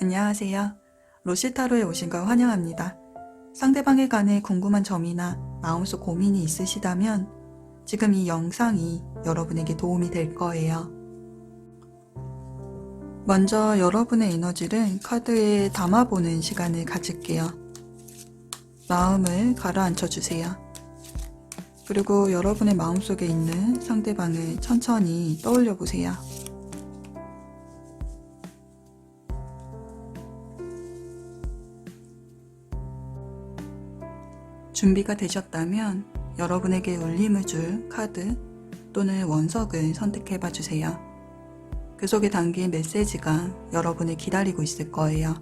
안녕하세요. 로시타로에 오신 걸 환영합니다. 상대방에 관해 궁금한 점이나 마음속 고민이 있으시다면 지금 이 영상이 여러분에게 도움이 될 거예요. 먼저 여러분의 에너지를 카드에 담아보는 시간을 가질게요. 마음을 가라앉혀 주세요. 그리고 여러분의 마음속에 있는 상대방을 천천히 떠올려 보세요. 준비가 되셨다면 여러분에게 울림을 줄 카드 또는 원석을 선택해 봐 주세요. 그 속에 담긴 메시지가 여러분을 기다리고 있을 거예요.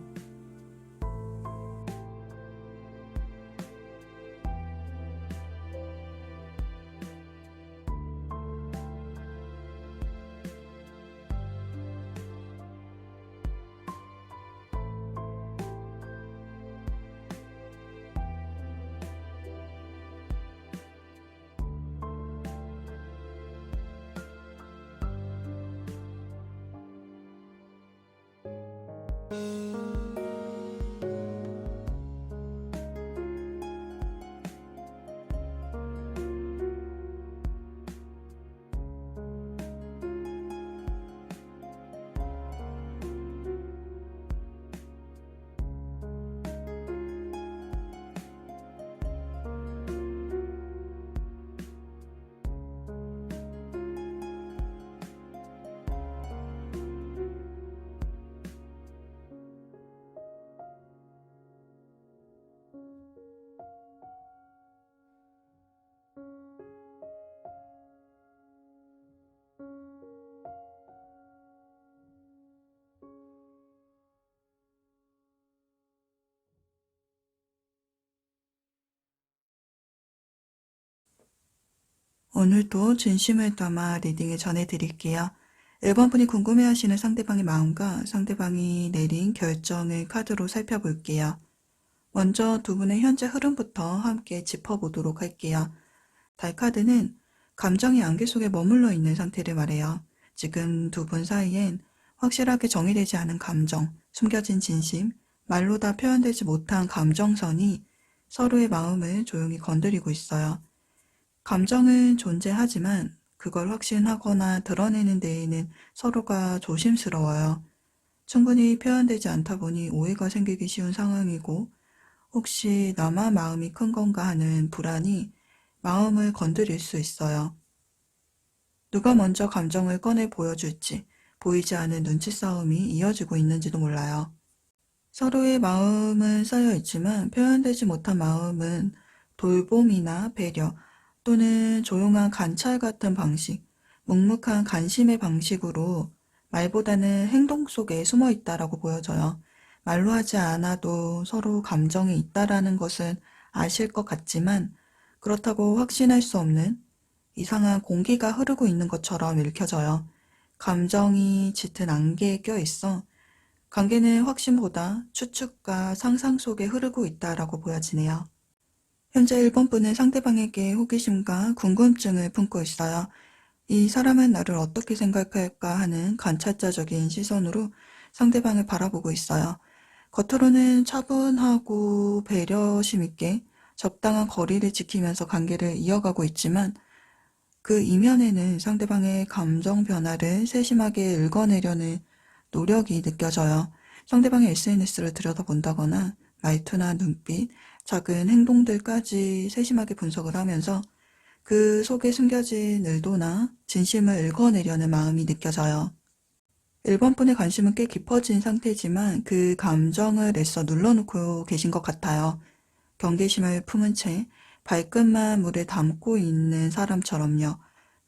오늘도 진심을 담아 리딩을 전해드릴게요. 1번 분이 궁금해하시는 상대방의 마음과 상대방이 내린 결정을 카드로 살펴볼게요. 먼저 두 분의 현재 흐름부터 함께 짚어보도록 할게요. 달 카드는 감정의 안개 속에 머물러 있는 상태를 말해요. 지금 두 분 사이엔 확실하게 정의되지 않은 감정, 숨겨진 진심, 말로 다 표현되지 못한 감정선이 서로의 마음을 조용히 건드리고 있어요. 감정은 존재하지만 그걸 확신하거나 드러내는 데에는 서로가 조심스러워요. 충분히 표현되지 않다 보니 오해가 생기기 쉬운 상황이고, 혹시 나만 마음이 큰 건가 하는 불안이 마음을 건드릴 수 있어요. 누가 먼저 감정을 꺼내 보여줄지 보이지 않은 눈치 싸움이 이어지고 있는지도 몰라요. 서로의 마음은 쌓여 있지만 표현되지 못한 마음은 돌봄이나 배려 또는 조용한 관찰 같은 방식, 묵묵한 관심의 방식으로 말보다는 행동 속에 숨어 있다라고 보여져요. 말로 하지 않아도 서로 감정이 있다라는 것은 아실 것 같지만 그렇다고 확신할 수 없는 이상한 공기가 흐르고 있는 것처럼 읽혀져요. 감정이 짙은 안개에 껴있어 관계는 확신보다 추측과 상상 속에 흐르고 있다라고 보여지네요. 현재 1번 분은 상대방에게 호기심과 궁금증을 품고 있어요. 이 사람은 나를 어떻게 생각할까 하는 관찰자적인 시선으로 상대방을 바라보고 있어요. 겉으로는 차분하고 배려심 있게 적당한 거리를 지키면서 관계를 이어가고 있지만 그 이면에는 상대방의 감정 변화를 세심하게 읽어내려는 노력이 느껴져요. 상대방의 SNS를 들여다본다거나 말투나 눈빛, 작은 행동들까지 세심하게 분석을 하면서 그 속에 숨겨진 의도나 진심을 읽어내려는 마음이 느껴져요. 1번 분의 관심은 꽤 깊어진 상태지만 그 감정을 애써 눌러놓고 계신 것 같아요. 경계심을 품은 채 발끝만 물에 담고 있는 사람처럼요.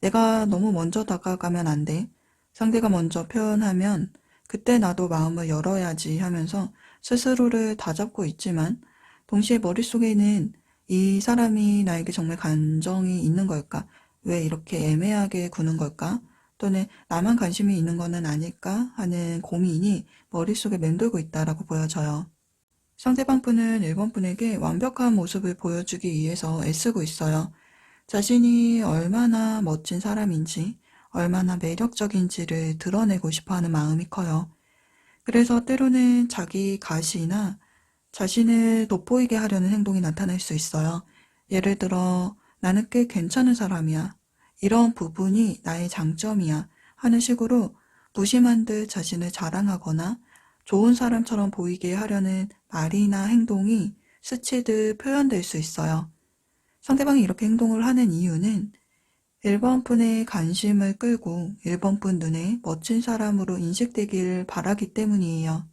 내가 너무 먼저 다가가면 안 돼. 상대가 먼저 표현하면 그때 나도 마음을 열어야지 하면서 스스로를 다잡고 있지만 동시에 머릿속에는 이 사람이 나에게 정말 감정이 있는 걸까? 왜 이렇게 애매하게 구는 걸까? 또는 나만 관심이 있는 거는 아닐까 하는 고민이 머릿속에 맴돌고 있다라고 보여져요. 상대방 분은 1번 분에게 완벽한 모습을 보여주기 위해서 애쓰고 있어요. 자신이 얼마나 멋진 사람인지, 얼마나 매력적인지를 드러내고 싶어 하는 마음이 커요. 그래서 때로는 자기 가시나 자신을 돋보이게 하려는 행동이 나타날 수 있어요. 예를 들어, 나는 꽤 괜찮은 사람이야. 이런 부분이 나의 장점이야. 하는 식으로 무심한 듯 자신을 자랑하거나 좋은 사람처럼 보이게 하려는 말이나 행동이 스치듯 표현될 수 있어요. 상대방이 이렇게 행동을 하는 이유는 1번 분의 관심을 끌고 1번 분 눈에 멋진 사람으로 인식되기를 바라기 때문이에요.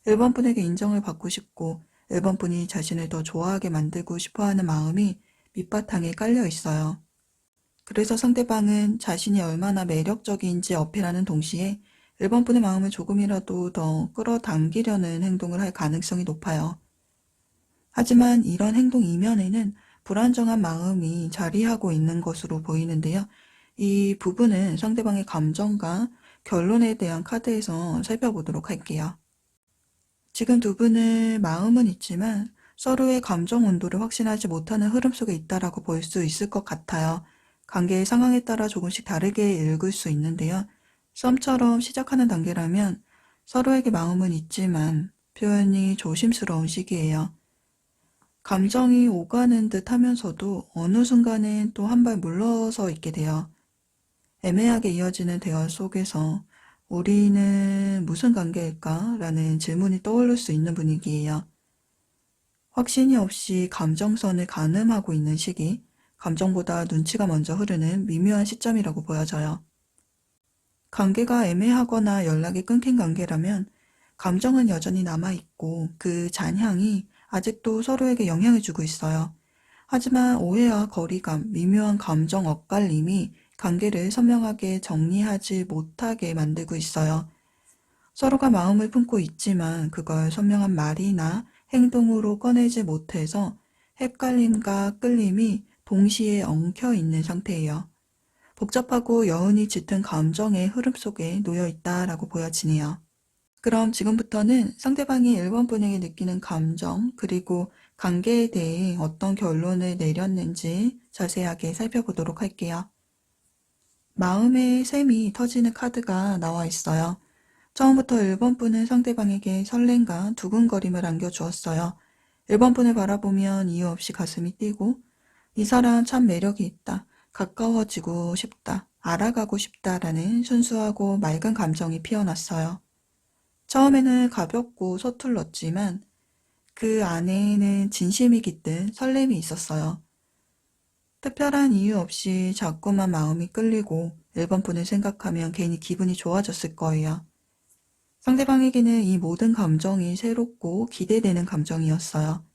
1번 분에게 인정을 받고 싶고 1번 분이 자신을 더 좋아하게 만들고 싶어 하는 마음이 밑바탕에 깔려 있어요. 그래서 상대방은 자신이 얼마나 매력적인지 어필하는 동시에 1번 분의 마음을 조금이라도 더 끌어당기려는 행동을 할 가능성이 높아요. 하지만 이런 행동 이면에는 불안정한 마음이 자리하고 있는 것으로 보이는데요. 이 부분은 상대방의 감정과 결론에 대한 카드에서 살펴보도록 할게요. 지금 두 분의 마음은 있지만 서로의 감정 온도를 확신하지 못하는 흐름 속에 있다라고 볼 수 있을 것 같아요. 관계의 상황에 따라 조금씩 다르게 읽을 수 있는데요. 썸처럼 시작하는 단계라면 서로에게 마음은 있지만 표현이 조심스러운 시기예요. 감정이 오가는 듯 하면서도 어느 순간엔 또 한 발 물러서 있게 돼요. 애매하게 이어지는 대화 속에서 우리는 무슨 관계일까? 라는 질문이 떠오를 수 있는 분위기예요. 확신이 없이 감정선을 가늠하고 있는 시기, 감정보다 눈치가 먼저 흐르는 미묘한 시점이라고 보여져요. 관계가 애매하거나 연락이 끊긴 관계라면 감정은 여전히 남아있고 그 잔향이 아직도 서로에게 영향을 주고 있어요. 하지만 오해와 거리감, 미묘한 감정 엇갈림이 관계를 선명하게 정리하지 못하게 만들고 있어요. 서로가 마음을 품고 있지만 그걸 선명한 말이나 행동으로 꺼내지 못해서 헷갈림과 끌림이 동시에 엉켜 있는 상태예요. 복잡하고 여운이 짙은 감정의 흐름 속에 놓여 있다라고 보여지네요. 그럼 지금부터는 상대방이 1번 분에게 느끼는 감정, 그리고 관계에 대해 어떤 결론을 내렸는지 자세하게 살펴보도록 할게요. 마음의 샘이 터지는 카드가 나와 있어요. 처음부터 1번 분은 상대방에게 설렘과 두근거림을 안겨주었어요. 1번 분을 바라보면 이유 없이 가슴이 뛰고 이 사람 참 매력이 있다. 가까워지고 싶다. 알아가고 싶다라는 순수하고 맑은 감정이 피어났어요. 처음에는 가볍고 서툴렀지만 그 안에는 진심이 깃든 설렘이 있었어요. 특별한 이유 없이 자꾸만 마음이 끌리고 1번 분을 생각하면 괜히 기분이 좋아졌을 거예요. 상대방에게는 이 모든 감정이 새롭고 기대되는 감정이었어요.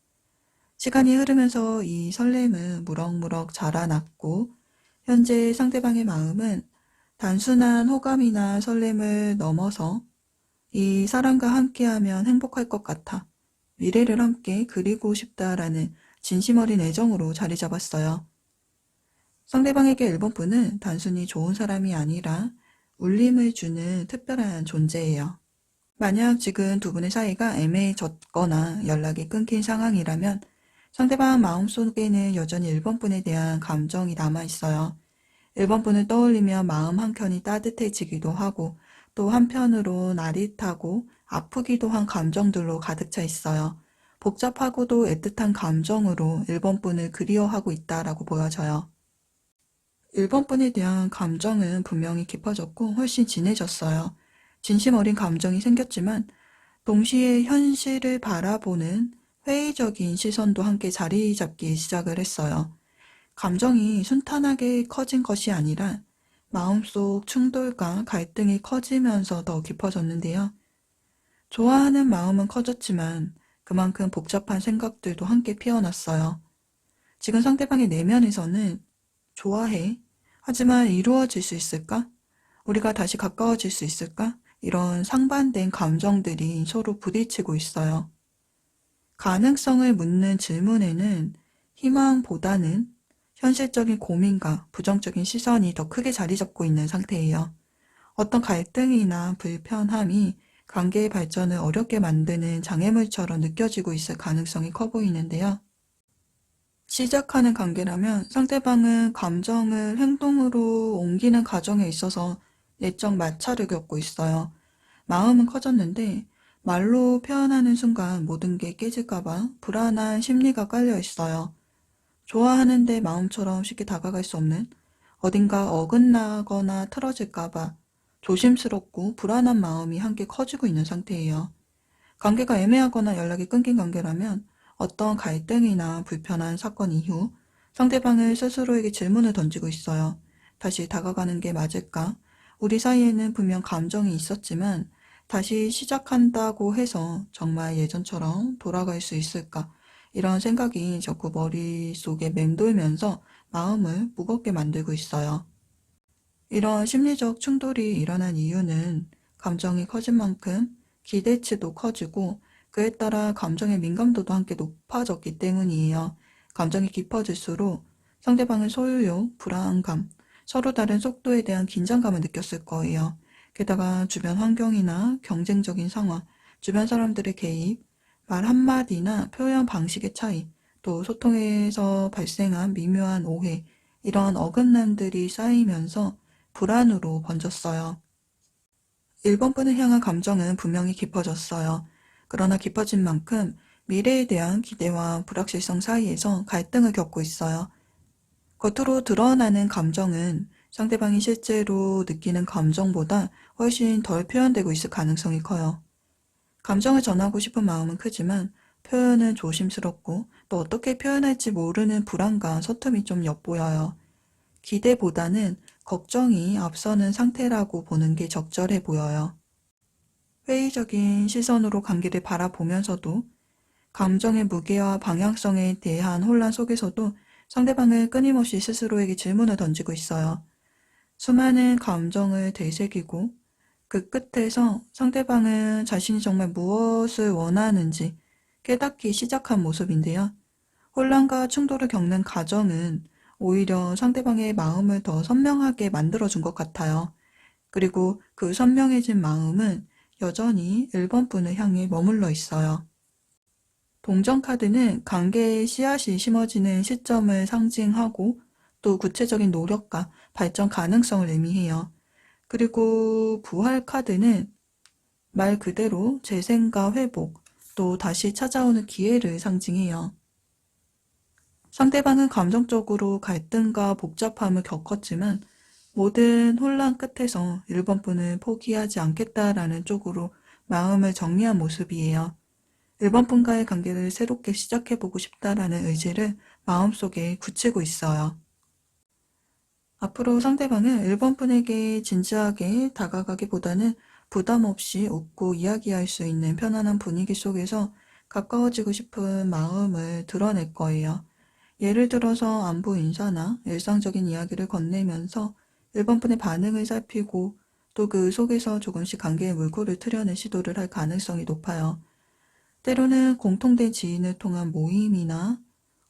시간이 흐르면서 이 설렘은 무럭무럭 자라났고 현재 상대방의 마음은 단순한 호감이나 설렘을 넘어서 이 사람과 함께하면 행복할 것 같아. 미래를 함께 그리고 싶다라는 진심 어린 애정으로 자리 잡았어요. 상대방에게 1번 분은 단순히 좋은 사람이 아니라 울림을 주는 특별한 존재예요. 만약 지금 두 분의 사이가 애매해졌거나 연락이 끊긴 상황이라면 상대방 마음속에는 여전히 1번 분에 대한 감정이 남아있어요. 1번 분을 떠올리면 마음 한켠이 따뜻해지기도 하고 또 한편으로 나릿하고 아프기도 한 감정들로 가득 차 있어요. 복잡하고도 애틋한 감정으로 1번 분을 그리워하고 있다라고 보여져요. 1번 분에 대한 감정은 분명히 깊어졌고 훨씬 진해졌어요. 진심 어린 감정이 생겼지만 동시에 현실을 바라보는 회의적인 시선도 함께 자리 잡기 시작을 했어요. 감정이 순탄하게 커진 것이 아니라 마음속 충돌과 갈등이 커지면서 더 깊어졌는데요. 좋아하는 마음은 커졌지만 그만큼 복잡한 생각들도 함께 피어났어요. 지금 상대방의 내면에서는 좋아해. 하지만 이루어질 수 있을까? 우리가 다시 가까워질 수 있을까? 이런 상반된 감정들이 서로 부딪히고 있어요. 가능성을 묻는 질문에는 희망보다는 현실적인 고민과 부정적인 시선이 더 크게 자리 잡고 있는 상태예요. 어떤 갈등이나 불편함이 관계의 발전을 어렵게 만드는 장애물처럼 느껴지고 있을 가능성이 커 보이는데요. 시작하는 관계라면 상대방은 감정을 행동으로 옮기는 과정에 있어서 내적 마찰을 겪고 있어요. 마음은 커졌는데 말로 표현하는 순간 모든 게 깨질까봐 불안한 심리가 깔려 있어요. 좋아하는데 마음처럼 쉽게 다가갈 수 없는, 어딘가 어긋나거나 틀어질까봐 조심스럽고 불안한 마음이 함께 커지고 있는 상태예요. 관계가 애매하거나 연락이 끊긴 관계라면 어떤 갈등이나 불편한 사건 이후 상대방을 스스로에게 질문을 던지고 있어요. 다시 다가가는 게 맞을까? 우리 사이에는 분명 감정이 있었지만 다시 시작한다고 해서 정말 예전처럼 돌아갈 수 있을까? 이런 생각이 자꾸 머릿속에 맴돌면서 마음을 무겁게 만들고 있어요. 이런 심리적 충돌이 일어난 이유는 감정이 커진 만큼 기대치도 커지고 그에 따라 감정의 민감도도 함께 높아졌기 때문이에요. 감정이 깊어질수록 상대방의 소유욕, 불안감, 서로 다른 속도에 대한 긴장감을 느꼈을 거예요. 게다가 주변 환경이나 경쟁적인 상황, 주변 사람들의 개입, 말 한마디나 표현 방식의 차이, 또 소통에서 발생한 미묘한 오해, 이런 어긋남들이 쌓이면서 불안으로 번졌어요. 1번분을 향한 감정은 분명히 깊어졌어요. 그러나 깊어진 만큼 미래에 대한 기대와 불확실성 사이에서 갈등을 겪고 있어요. 겉으로 드러나는 감정은 상대방이 실제로 느끼는 감정보다 훨씬 덜 표현되고 있을 가능성이 커요. 감정을 전하고 싶은 마음은 크지만 표현은 조심스럽고 또 어떻게 표현할지 모르는 불안과 서툼이 좀 엿보여요. 기대보다는 걱정이 앞서는 상태라고 보는 게 적절해 보여요. 회의적인 시선으로 관계를 바라보면서도 감정의 무게와 방향성에 대한 혼란 속에서도 상대방을 끊임없이 스스로에게 질문을 던지고 있어요. 수많은 감정을 되새기고 그 끝에서 상대방은 자신이 정말 무엇을 원하는지 깨닫기 시작한 모습인데요. 혼란과 충돌을 겪는 과정은 오히려 상대방의 마음을 더 선명하게 만들어준 것 같아요. 그리고 그 선명해진 마음은 여전히 1번분을 향해 머물러 있어요. 동전 카드는 관계의 씨앗이 심어지는 시점을 상징하고 또 구체적인 노력과 발전 가능성을 의미해요. 그리고 부활 카드는 말 그대로 재생과 회복, 또 다시 찾아오는 기회를 상징해요. 상대방은 감정적으로 갈등과 복잡함을 겪었지만 모든 혼란 끝에서 1번분을 포기하지 않겠다라는 쪽으로 마음을 정리한 모습이에요. 1번분과의 관계를 새롭게 시작해보고 싶다라는 의지를 마음속에 굳히고 있어요. 앞으로 상대방은 1번분에게 진지하게 다가가기보다는 부담 없이 웃고 이야기할 수 있는 편안한 분위기 속에서 가까워지고 싶은 마음을 드러낼 거예요. 예를 들어서 안부 인사나 일상적인 이야기를 건네면서 1번분의 반응을 살피고 또 그 속에서 조금씩 관계의 물꼬를 트려낼 시도를 할 가능성이 높아요. 때로는 공통된 지인을 통한 모임이나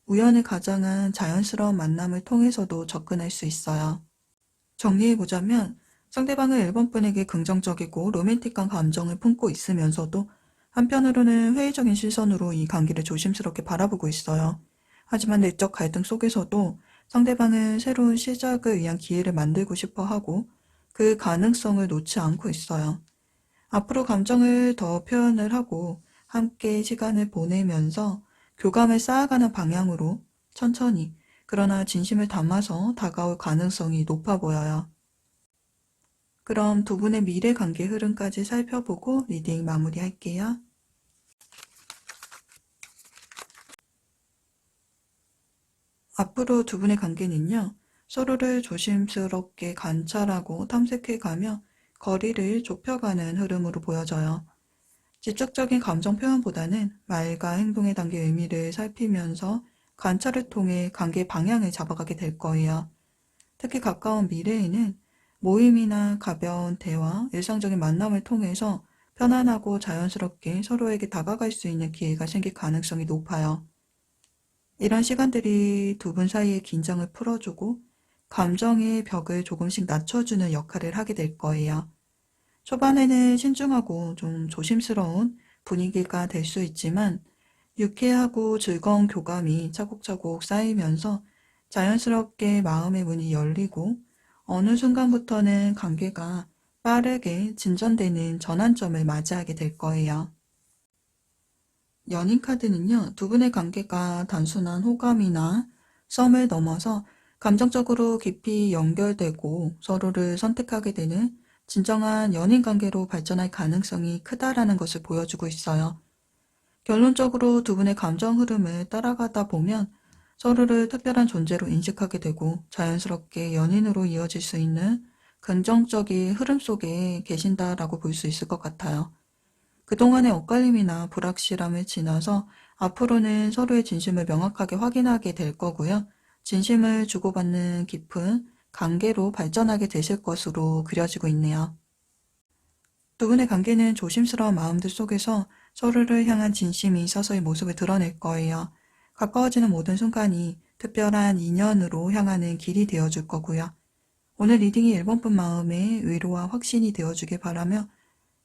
우연을 가장한 자연스러운 만남을 통해서도 접근할 수 있어요. 정리해보자면 상대방은 1번분에게 긍정적이고 로맨틱한 감정을 품고 있으면서도 한편으로는 회의적인 시선으로 이 관계를 조심스럽게 바라보고 있어요. 하지만 내적 갈등 속에서도 상대방은 새로운 시작을 위한 기회를 만들고 싶어 하고 그 가능성을 놓지 않고 있어요. 앞으로 감정을 더 표현을 하고 함께 시간을 보내면서 교감을 쌓아가는 방향으로 천천히 그러나 진심을 담아서 다가올 가능성이 높아 보여요. 그럼 두 분의 미래 관계 흐름까지 살펴보고 리딩 마무리할게요. 앞으로 두 분의 관계는요, 서로를 조심스럽게 관찰하고 탐색해가며 거리를 좁혀가는 흐름으로 보여져요. 직접적인 감정 표현보다는 말과 행동에 담긴 의미를 살피면서 관찰을 통해 관계 방향을 잡아가게 될 거예요. 특히 가까운 미래에는 모임이나 가벼운 대화, 일상적인 만남을 통해서 편안하고 자연스럽게 서로에게 다가갈 수 있는 기회가 생길 가능성이 높아요. 이런 시간들이 두 분 사이의 긴장을 풀어주고 감정의 벽을 조금씩 낮춰주는 역할을 하게 될 거예요. 초반에는 신중하고 좀 조심스러운 분위기가 될 수 있지만 유쾌하고 즐거운 교감이 차곡차곡 쌓이면서 자연스럽게 마음의 문이 열리고 어느 순간부터는 관계가 빠르게 진전되는 전환점을 맞이하게 될 거예요. 연인 카드는요, 두 분의 관계가 단순한 호감이나 썸을 넘어서 감정적으로 깊이 연결되고 서로를 선택하게 되는 진정한 연인 관계로 발전할 가능성이 크다라는 것을 보여주고 있어요. 결론적으로 두 분의 감정 흐름을 따라가다 보면 서로를 특별한 존재로 인식하게 되고 자연스럽게 연인으로 이어질 수 있는 긍정적인 흐름 속에 계신다라고 볼 수 있을 것 같아요. 그동안의 엇갈림이나 불확실함을 지나서 앞으로는 서로의 진심을 명확하게 확인하게 될 거고요. 진심을 주고받는 깊은 관계로 발전하게 되실 것으로 그려지고 있네요. 두 분의 관계는 조심스러운 마음들 속에서 서로를 향한 진심이 서서히 모습을 드러낼 거예요. 가까워지는 모든 순간이 특별한 인연으로 향하는 길이 되어줄 거고요. 오늘 리딩이 1번분 마음의 위로와 확신이 되어주길 바라며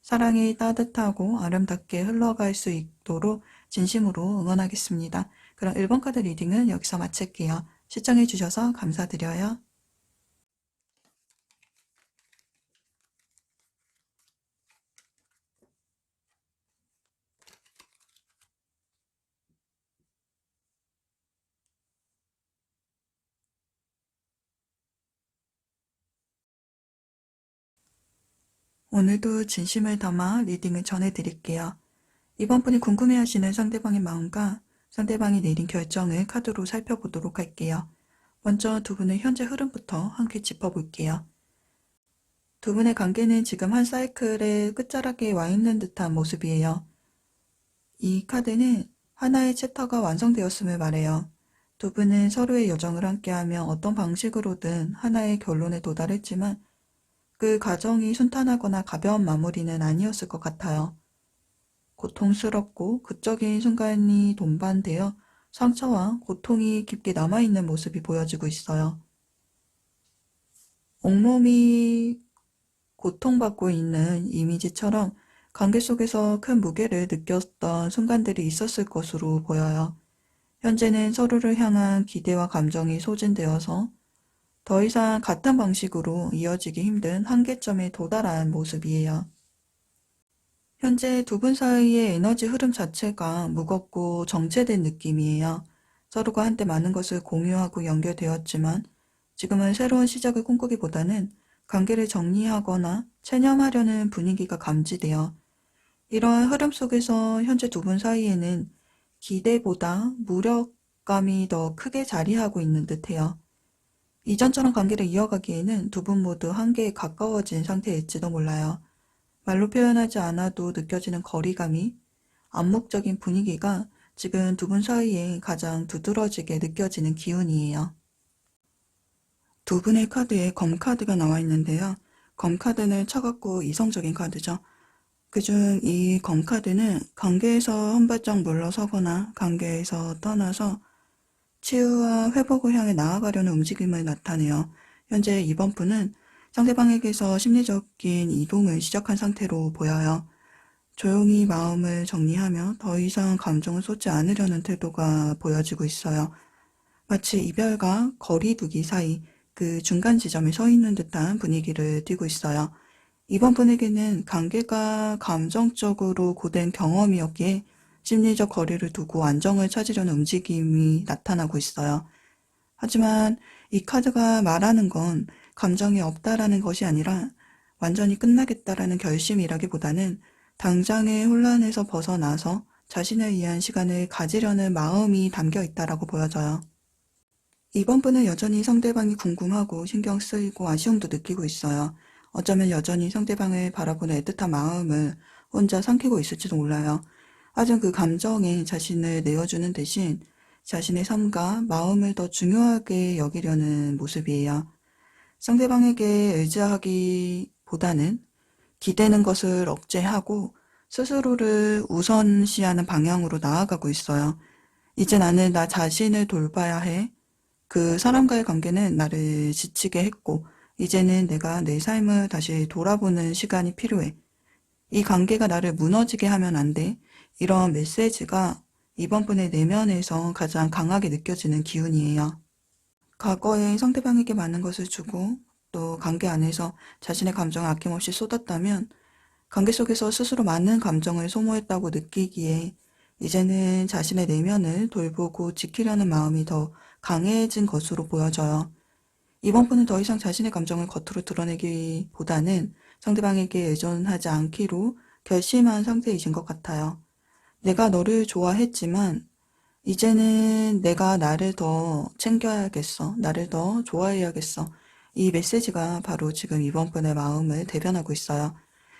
사랑이 따뜻하고 아름답게 흘러갈 수 있도록 진심으로 응원하겠습니다. 그럼 1번 카드 리딩은 여기서 마칠게요. 시청해주셔서 감사드려요. 오늘도 진심을 담아 리딩을 전해드릴게요. 이번 분이 궁금해하시는 상대방의 마음과 상대방이 내린 결정을 카드로 살펴보도록 할게요. 먼저 두 분의 현재 흐름부터 함께 짚어볼게요. 두 분의 관계는 지금 한 사이클의 끝자락에 와 있는 듯한 모습이에요. 이 카드는 하나의 챕터가 완성되었음을 말해요. 두 분은 서로의 여정을 함께하며 어떤 방식으로든 하나의 결론에 도달했지만 그 과정이 순탄하거나 가벼운 마무리는 아니었을 것 같아요. 고통스럽고 극적인 순간이 동반되어 상처와 고통이 깊게 남아있는 모습이 보여지고 있어요. 온몸이 고통받고 있는 이미지처럼 관계 속에서 큰 무게를 느꼈던 순간들이 있었을 것으로 보여요. 현재는 서로를 향한 기대와 감정이 소진되어서 더 이상 같은 방식으로 이어지기 힘든 한계점에 도달한 모습이에요. 현재 두 분 사이의 에너지 흐름 자체가 무겁고 정체된 느낌이에요. 서로가 한때 많은 것을 공유하고 연결되었지만 지금은 새로운 시작을 꿈꾸기보다는 관계를 정리하거나 체념하려는 분위기가 감지되어 이러한 흐름 속에서 현재 두 분 사이에는 기대보다 무력감이 더 크게 자리하고 있는 듯해요. 이전처럼 관계를 이어가기에는 두 분 모두 한계에 가까워진 상태일지도 몰라요. 말로 표현하지 않아도 느껴지는 거리감이 암묵적인 분위기가 지금 두 분 사이에 가장 두드러지게 느껴지는 기운이에요. 두 분의 카드에 검카드가 나와 있는데요. 검카드는 차갑고 이성적인 카드죠. 그중 이 검카드는 관계에서 한 발짝 물러서거나 관계에서 떠나서 치유와 회복을 향해 나아가려는 움직임을 나타내요. 현재 이번 분은 상대방에게서 심리적인 이동을 시작한 상태로 보여요. 조용히 마음을 정리하며 더 이상 감정을 쏟지 않으려는 태도가 보여지고 있어요. 마치 이별과 거리두기 사이 그 중간 지점에 서 있는 듯한 분위기를 띠고 있어요. 이번 분에게는 관계가 감정적으로 고된 경험이었기에 심리적 거리를 두고 안정을 찾으려는 움직임이 나타나고 있어요. 하지만 이 카드가 말하는 건 감정이 없다라는 것이 아니라 완전히 끝나겠다라는 결심이라기보다는 당장의 혼란에서 벗어나서 자신을 위한 시간을 가지려는 마음이 담겨 있다라고 보여져요. 이번 분은 여전히 상대방이 궁금하고 신경 쓰이고 아쉬움도 느끼고 있어요. 어쩌면 여전히 상대방을 바라보는 애틋한 마음을 혼자 삼키고 있을지도 몰라요. 하지만 그 감정에 자신을 내어주는 대신 자신의 삶과 마음을 더 중요하게 여기려는 모습이에요. 상대방에게 의지하기보다는 기대는 것을 억제하고 스스로를 우선시하는 방향으로 나아가고 있어요. 이제 나는 나 자신을 돌봐야 해. 그 사람과의 관계는 나를 지치게 했고, 이제는 내가 내 삶을 다시 돌아보는 시간이 필요해. 이 관계가 나를 무너지게 하면 안 돼. 이런 메시지가 이번 분의 내면에서 가장 강하게 느껴지는 기운이에요. 과거에 상대방에게 많은 것을 주고 또 관계 안에서 자신의 감정을 아낌없이 쏟았다면 관계 속에서 스스로 많은 감정을 소모했다고 느끼기에 이제는 자신의 내면을 돌보고 지키려는 마음이 더 강해진 것으로 보여져요. 이번 분은 더 이상 자신의 감정을 겉으로 드러내기보다는 상대방에게 의존하지 않기로 결심한 상태이신 것 같아요. 내가 너를 좋아했지만 이제는 내가 나를 더 챙겨야겠어. 나를 더 좋아해야겠어. 이 메시지가 바로 지금 이번 분의 마음을 대변하고 있어요.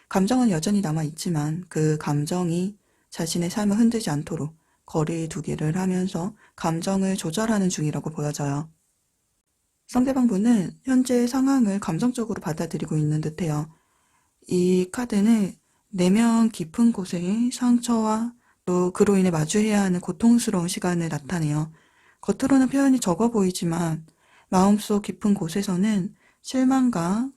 감정은 여전히 남아있지만 그 감정이 자신의 삶을 흔들지 않도록 거리 두기를 하면서 감정을 조절하는 중이라고 보여져요. 상대방 분은 현재 상황을 감정적으로 받아들이고 있는 듯해요. 이 카드는 내면 깊은 곳의 상처와 또 그로 인해 마주해야 하는 고통스러운 시간을 나타내요. 겉으로는 표현이 적어 보이지만 마음속 깊은 곳에서는 실망과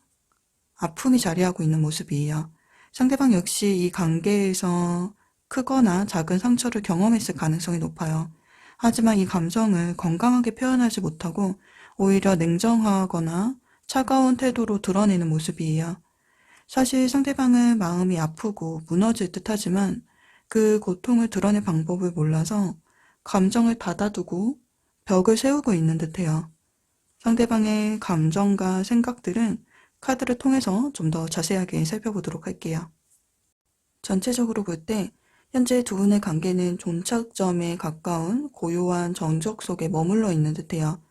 아픔이 자리하고 있는 모습이에요. 상대방 역시 이 관계에서 크거나 작은 상처를 경험했을 가능성이 높아요. 하지만 이 감정을 건강하게 표현하지 못하고 오히려 냉정하거나 차가운 태도로 드러내는 모습이에요. 사실 상대방은 마음이 아프고 무너질 듯하지만 그 고통을 드러낼 방법을 몰라서 감정을 닫아두고 벽을 세우고 있는 듯해요. 상대방의 감정과 생각들은 카드를 통해서 좀 더 자세하게 살펴보도록 할게요. 전체적으로 볼 때 현재 두 분의 관계는 종착점에 가까운 고요한 정적 속에 머물러 있는 듯해요.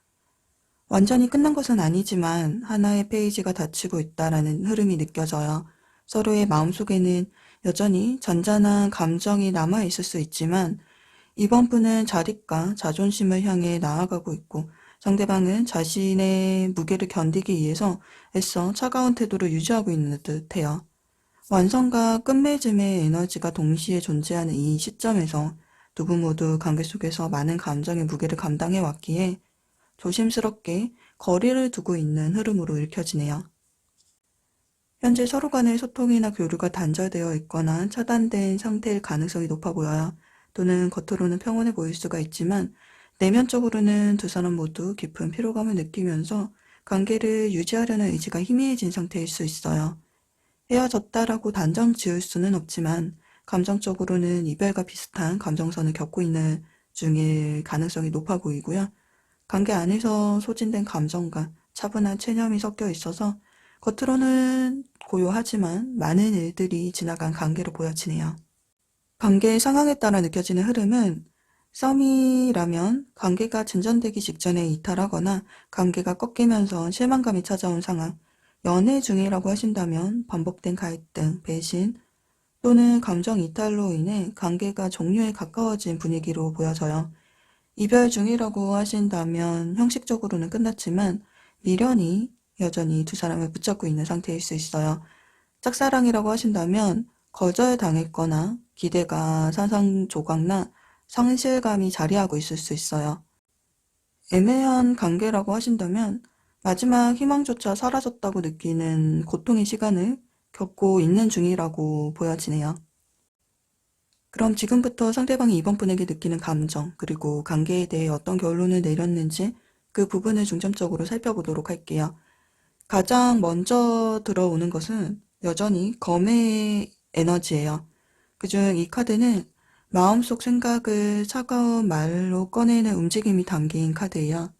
완전히 끝난 것은 아니지만 하나의 페이지가 닫히고 있다라는 흐름이 느껴져요. 서로의 마음속에는 여전히 잔잔한 감정이 남아있을 수 있지만 이번 분은 자립과 자존심을 향해 나아가고 있고 상대방은 자신의 무게를 견디기 위해서 애써 차가운 태도를 유지하고 있는 듯해요. 완성과 끝맺음의 에너지가 동시에 존재하는 이 시점에서 두 분 모두 관계 속에서 많은 감정의 무게를 감당해 왔기에 조심스럽게 거리를 두고 있는 흐름으로 읽혀지네요. 현재 서로 간의 소통이나 교류가 단절되어 있거나 차단된 상태일 가능성이 높아 보여요. 또는 겉으로는 평온해 보일 수가 있지만 내면적으로는 두 사람 모두 깊은 피로감을 느끼면서 관계를 유지하려는 의지가 희미해진 상태일 수 있어요. 헤어졌다라고 단정 지을 수는 없지만 감정적으로는 이별과 비슷한 감정선을 겪고 있는 중일 가능성이 높아 보이고요. 관계 안에서 소진된 감정과 차분한 체념이 섞여 있어서 겉으로는 고요하지만 많은 일들이 지나간 관계로 보여지네요. 관계의 상황에 따라 느껴지는 흐름은 썸이라면 관계가 진전되기 직전에 이탈하거나 관계가 꺾이면서 실망감이 찾아온 상황, 연애 중이라고 하신다면 반복된 갈등, 배신 또는 감정 이탈로 인해 관계가 종료에 가까워진 분위기로 보여져요. 이별 중이라고 하신다면 형식적으로는 끝났지만 미련이 여전히 두 사람을 붙잡고 있는 상태일 수 있어요. 짝사랑이라고 하신다면 거절당했거나 기대가 산산조각나 상실감이 자리하고 있을 수 있어요. 애매한 관계라고 하신다면 마지막 희망조차 사라졌다고 느끼는 고통의 시간을 겪고 있는 중이라고 보여지네요. 그럼 지금부터 상대방이 이번 분에게 느끼는 감정, 그리고 관계에 대해 어떤 결론을 내렸는지 그 부분을 중점적으로 살펴보도록 할게요. 가장 먼저 들어오는 것은 여전히 검의 에너지예요. 그중 이 카드는 마음속 생각을 차가운 말로 꺼내는 움직임이 담긴 카드예요.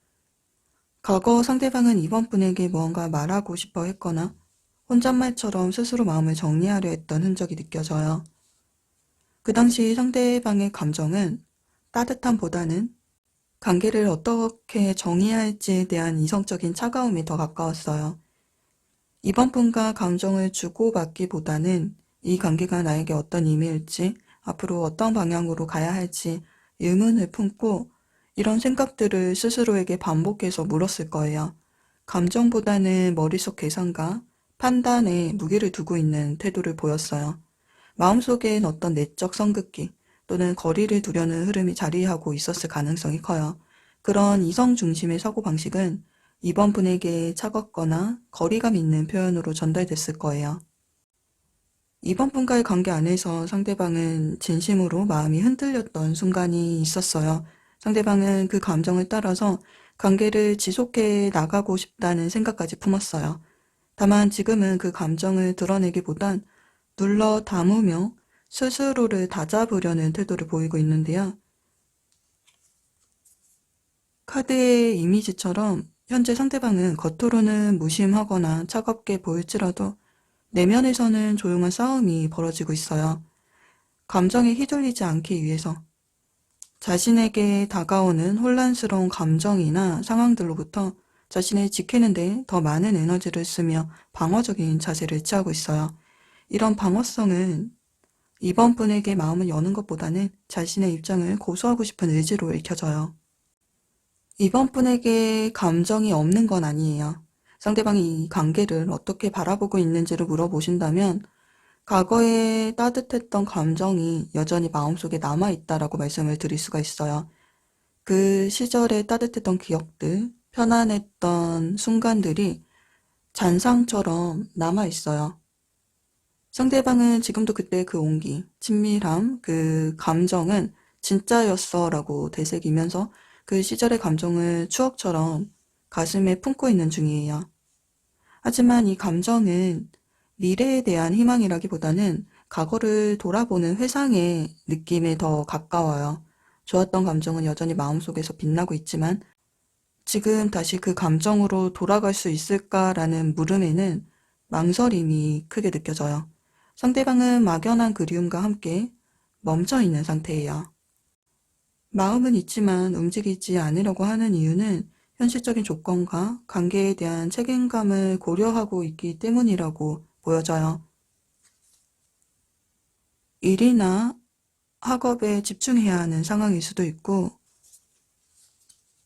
과거 상대방은 이번 분에게 무언가 말하고 싶어 했거나 혼잣말처럼 스스로 마음을 정리하려 했던 흔적이 느껴져요. 그 당시 상대방의 감정은 따뜻함보다는 관계를 어떻게 정의해야 할지에 대한 이성적인 차가움이 더 가까웠어요. 이번 분과 감정을 주고받기보다는 이 관계가 나에게 어떤 의미일지, 앞으로 어떤 방향으로 가야 할지 의문을 품고 이런 생각들을 스스로에게 반복해서 물었을 거예요. 감정보다는 머릿속 계산과 판단에 무게를 두고 있는 태도를 보였어요. 마음속엔 어떤 내적 성급기 또는 거리를 두려는 흐름이 자리하고 있었을 가능성이 커요. 그런 이성 중심의 사고방식은 이번 분에게 차갑거나 거리감 있는 표현으로 전달됐을 거예요. 이번 분과의 관계 안에서 상대방은 진심으로 마음이 흔들렸던 순간이 있었어요. 상대방은 그 감정을 따라서 관계를 지속해 나가고 싶다는 생각까지 품었어요. 다만 지금은 그 감정을 드러내기보단 눌러 담으며 스스로를 다잡으려는 태도를 보이고 있는데요. 카드의 이미지처럼 현재 상대방은 겉으로는 무심하거나 차갑게 보일지라도 내면에서는 조용한 싸움이 벌어지고 있어요. 감정에 휘둘리지 않기 위해서 자신에게 다가오는 혼란스러운 감정이나 상황들로부터 자신을 지키는데 더 많은 에너지를 쓰며 방어적인 자세를 취하고 있어요. 이런 방어성은 이번 분에게 마음을 여는 것보다는 자신의 입장을 고수하고 싶은 의지로 읽혀져요. 이번 분에게 감정이 없는 건 아니에요. 상대방이 이 관계를 어떻게 바라보고 있는지를 물어보신다면 과거에 따뜻했던 감정이 여전히 마음속에 남아있다라고 말씀을 드릴 수가 있어요. 그 시절에 따뜻했던 기억들, 편안했던 순간들이 잔상처럼 남아있어요. 상대방은 지금도 그때 그 온기, 친밀함, 그 감정은 진짜였어 라고 되새기면서 그 시절의 감정을 추억처럼 가슴에 품고 있는 중이에요. 하지만 이 감정은 미래에 대한 희망이라기보다는 과거를 돌아보는 회상의 느낌에 더 가까워요. 좋았던 감정은 여전히 마음속에서 빛나고 있지만 지금 다시 그 감정으로 돌아갈 수 있을까라는 물음에는 망설임이 크게 느껴져요. 상대방은 막연한 그리움과 함께 멈춰 있는 상태예요. 마음은 있지만 움직이지 않으려고 하는 이유는 현실적인 조건과 관계에 대한 책임감을 고려하고 있기 때문이라고 보여져요. 일이나 학업에 집중해야 하는 상황일 수도 있고,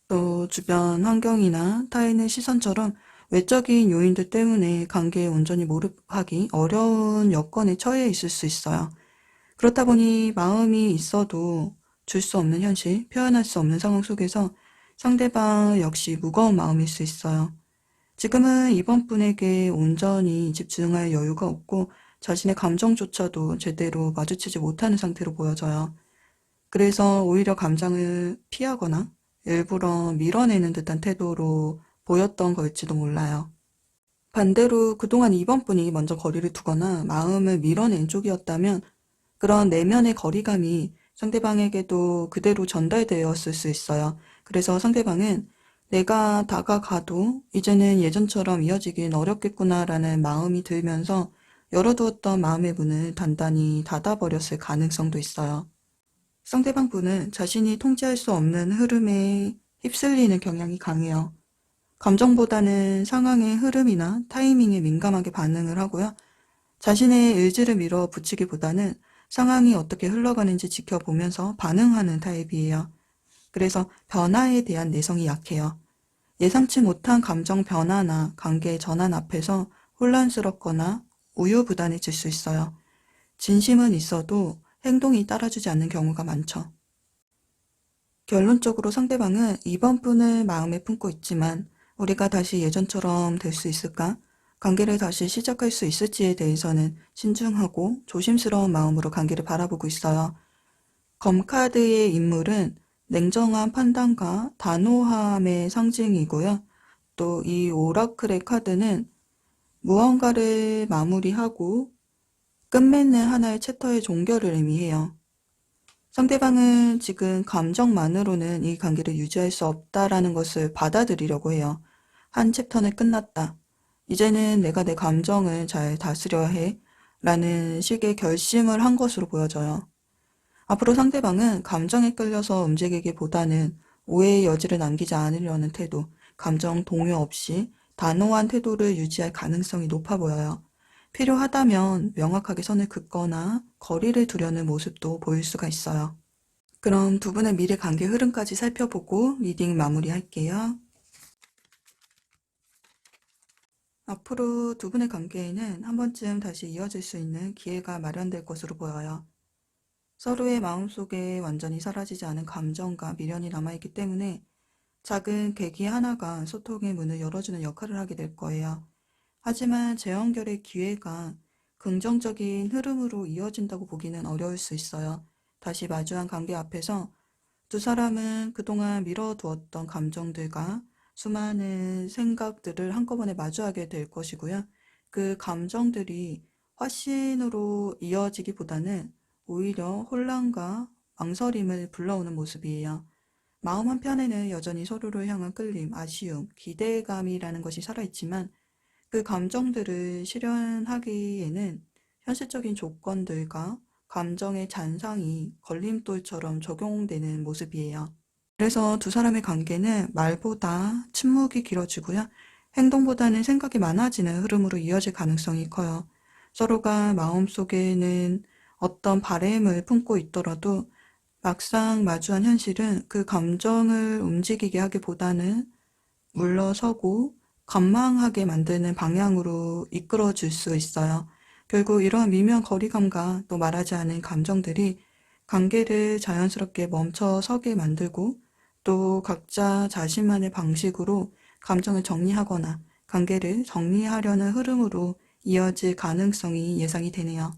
또 주변 환경이나 타인의 시선처럼 외적인 요인들 때문에 관계에 온전히 몰입하기 어려운 여건에 처해 있을 수 있어요. 그렇다 보니 마음이 있어도 줄 수 없는 현실, 표현할 수 없는 상황 속에서 상대방 역시 무거운 마음일 수 있어요. 지금은 이번 분에게 온전히 집중할 여유가 없고 자신의 감정조차도 제대로 마주치지 못하는 상태로 보여져요. 그래서 오히려 감정을 피하거나 일부러 밀어내는 듯한 태도로 보였던 걸지도 몰라요. 반대로 그동안 이번 분이 먼저 거리를 두거나 마음을 밀어낸 쪽이었다면 그런 내면의 거리감이 상대방에게도 그대로 전달되었을 수 있어요. 그래서 상대방은 내가 다가가도 이제는 예전처럼 이어지긴 어렵겠구나라는 마음이 들면서 열어두었던 마음의 문을 단단히 닫아버렸을 가능성도 있어요. 상대방 분은 자신이 통제할 수 없는 흐름에 휩쓸리는 경향이 강해요. 감정보다는 상황의 흐름이나 타이밍에 민감하게 반응을 하고요. 자신의 의지를 밀어붙이기보다는 상황이 어떻게 흘러가는지 지켜보면서 반응하는 타입이에요. 그래서 변화에 대한 내성이 약해요. 예상치 못한 감정 변화나 관계 전환 앞에서 혼란스럽거나 우유부단해질 수 있어요. 진심은 있어도 행동이 따라주지 않는 경우가 많죠. 결론적으로 상대방은 이번 분을 마음에 품고 있지만 우리가 다시 예전처럼 될 수 있을까? 관계를 다시 시작할 수 있을지에 대해서는 신중하고 조심스러운 마음으로 관계를 바라보고 있어요. 검카드의 인물은 냉정한 판단과 단호함의 상징이고요. 또 이 오라클의 카드는 무언가를 마무리하고 끝맺는 하나의 챕터의 종결을 의미해요. 상대방은 지금 감정만으로는 이 관계를 유지할 수 없다라는 것을 받아들이려고 해요. 한 챕터는 끝났다. 이제는 내가 내 감정을 잘 다스려야 해. 라는 식의 결심을 한 것으로 보여져요. 앞으로 상대방은 감정에 끌려서 움직이기보다는 오해의 여지를 남기지 않으려는 태도, 감정 동요 없이 단호한 태도를 유지할 가능성이 높아 보여요. 필요하다면 명확하게 선을 긋거나 거리를 두려는 모습도 보일 수가 있어요. 그럼 두 분의 미래 관계 흐름까지 살펴보고 리딩 마무리할게요. 앞으로 두 분의 관계에는 한 번쯤 다시 이어질 수 있는 기회가 마련될 것으로 보여요. 서로의 마음속에 완전히 사라지지 않은 감정과 미련이 남아있기 때문에 작은 계기 하나가 소통의 문을 열어주는 역할을 하게 될 거예요. 하지만 재연결의 기회가 긍정적인 흐름으로 이어진다고 보기는 어려울 수 있어요. 다시 마주한 관계 앞에서 두 사람은 그동안 미뤄두었던 감정들과 수많은 생각들을 한꺼번에 마주하게 될 것이고요. 그 감정들이 화신으로 이어지기보다는 오히려 혼란과 망설임을 불러오는 모습이에요. 마음 한편에는 여전히 서로를 향한 끌림, 아쉬움, 기대감이라는 것이 살아있지만 그 감정들을 실현하기에는 현실적인 조건들과 감정의 잔상이 걸림돌처럼 적용되는 모습이에요. 그래서 두 사람의 관계는 말보다 침묵이 길어지고요. 행동보다는 생각이 많아지는 흐름으로 이어질 가능성이 커요. 서로가 마음속에는 어떤 바램을 품고 있더라도 막상 마주한 현실은 그 감정을 움직이게 하기보다는 물러서고 관망하게 만드는 방향으로 이끌어 줄 수 있어요. 결국 이러한 미묘한 거리감과 또 말하지 않은 감정들이 관계를 자연스럽게 멈춰서게 만들고 또 각자 자신만의 방식으로 감정을 정리하거나 관계를 정리하려는 흐름으로 이어질 가능성이 예상이 되네요.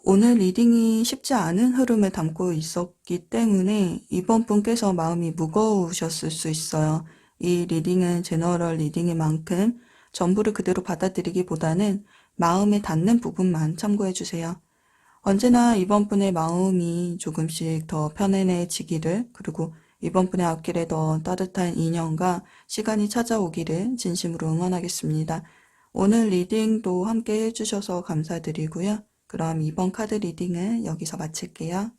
오늘 리딩이 쉽지 않은 흐름을 담고 있었기 때문에 이번 분께서 마음이 무거우셨을 수 있어요. 이 리딩은 제너럴 리딩인 만큼 전부를 그대로 받아들이기보다는 마음에 닿는 부분만 참고해 주세요. 언제나 이번 분의 마음이 조금씩 더 편안해지기를, 그리고 이번 분의 앞길에 더 따뜻한 인연과 시간이 찾아오기를 진심으로 응원하겠습니다. 오늘 리딩도 함께 해주셔서 감사드리고요. 그럼 이번 카드 리딩은 여기서 마칠게요.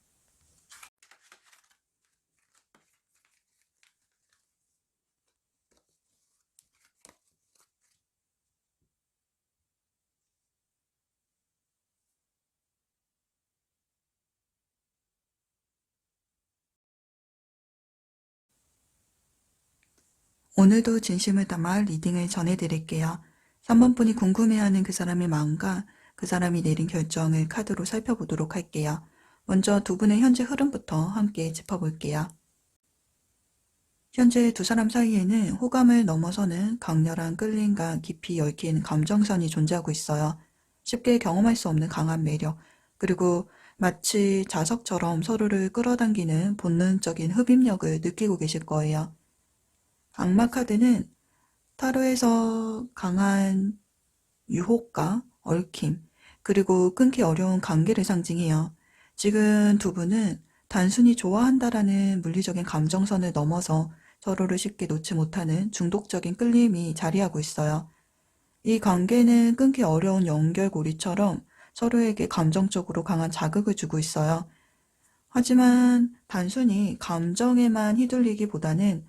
오늘도 진심을 담아 리딩을 전해드릴게요. 3번 분이 궁금해하는 그 사람의 마음과 그 사람이 내린 결정을 카드로 살펴보도록 할게요. 먼저 두 분의 현재 흐름부터 함께 짚어볼게요. 현재 두 사람 사이에는 호감을 넘어서는 강렬한 끌림과 깊이 얽힌 감정선이 존재하고 있어요. 쉽게 경험할 수 없는 강한 매력, 그리고 마치 자석처럼 서로를 끌어당기는 본능적인 흡입력을 느끼고 계실 거예요. 악마 카드는 타로에서 강한 유혹과 얽힘, 그리고 끊기 어려운 관계를 상징해요. 지금 두 분은 단순히 좋아한다라는 물리적인 감정선을 넘어서 서로를 쉽게 놓지 못하는 중독적인 끌림이 자리하고 있어요. 이 관계는 끊기 어려운 연결고리처럼 서로에게 감정적으로 강한 자극을 주고 있어요. 하지만 단순히 감정에만 휘둘리기보다는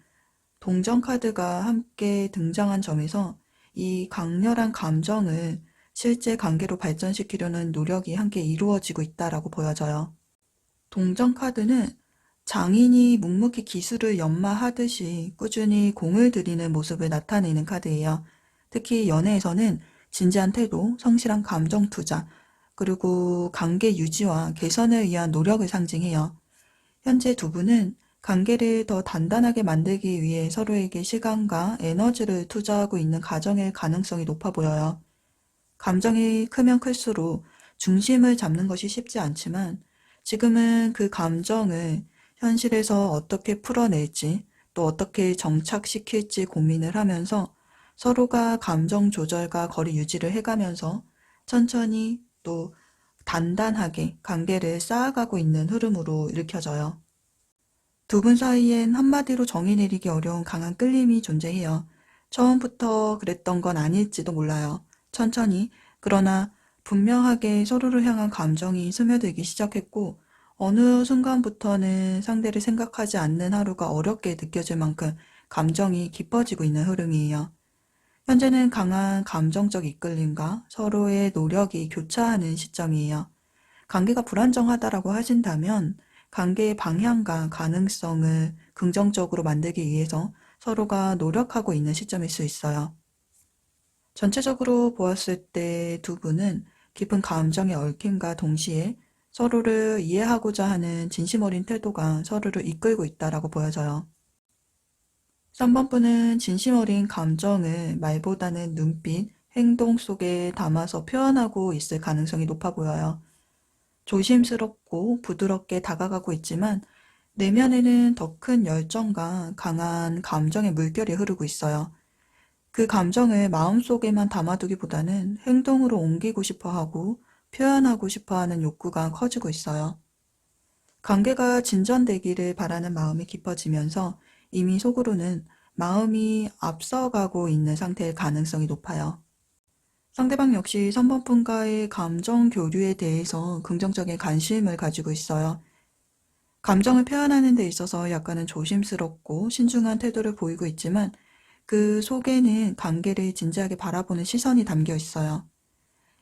동정 카드가 함께 등장한 점에서 이 강렬한 감정을 실제 관계로 발전시키려는 노력이 함께 이루어지고 있다라고 보여져요. 동정 카드는 장인이 묵묵히 기술을 연마하듯이 꾸준히 공을 들이는 모습을 나타내는 카드예요. 특히 연애에서는 진지한 태도, 성실한 감정 투자, 그리고 관계 유지와 개선을 위한 노력을 상징해요. 현재 두 분은 관계를 더 단단하게 만들기 위해 서로에게 시간과 에너지를 투자하고 있는 과정일 가능성이 높아 보여요. 감정이 크면 클수록 중심을 잡는 것이 쉽지 않지만 지금은 그 감정을 현실에서 어떻게 풀어낼지 또 어떻게 정착시킬지 고민을 하면서 서로가 감정 조절과 거리 유지를 해가면서 천천히 또 단단하게 관계를 쌓아가고 있는 흐름으로 읽혀져요. 두 분 사이엔 한마디로 정의 내리기 어려운 강한 끌림이 존재해요. 처음부터 그랬던 건 아닐지도 몰라요. 천천히, 그러나 분명하게 서로를 향한 감정이 스며들기 시작했고, 어느 순간부터는 상대를 생각하지 않는 하루가 어렵게 느껴질 만큼 감정이 깊어지고 있는 흐름이에요. 현재는 강한 감정적 이끌림과 서로의 노력이 교차하는 시점이에요. 관계가 불안정하다라고 하신다면 관계의 방향과 가능성을 긍정적으로 만들기 위해서 서로가 노력하고 있는 시점일 수 있어요. 전체적으로 보았을 때 두 분은 깊은 감정의 얽힘과 동시에 서로를 이해하고자 하는 진심 어린 태도가 서로를 이끌고 있다라고 보여져요. 3번 분은 진심 어린 감정을 말보다는 눈빛, 행동 속에 담아서 표현하고 있을 가능성이 높아 보여요. 조심스럽고 부드럽게 다가가고 있지만 내면에는 더 큰 열정과 강한 감정의 물결이 흐르고 있어요. 그 감정을 마음속에만 담아두기보다는 행동으로 옮기고 싶어 하고 표현하고 싶어하는 욕구가 커지고 있어요. 관계가 진전되기를 바라는 마음이 깊어지면서 이미 속으로는 마음이 앞서가고 있는 상태일 가능성이 높아요. 상대방 역시 선번분과의 감정 교류에 대해서 긍정적인 관심을 가지고 있어요. 감정을 표현하는 데 있어서 약간은 조심스럽고 신중한 태도를 보이고 있지만 그 속에는 관계를 진지하게 바라보는 시선이 담겨 있어요.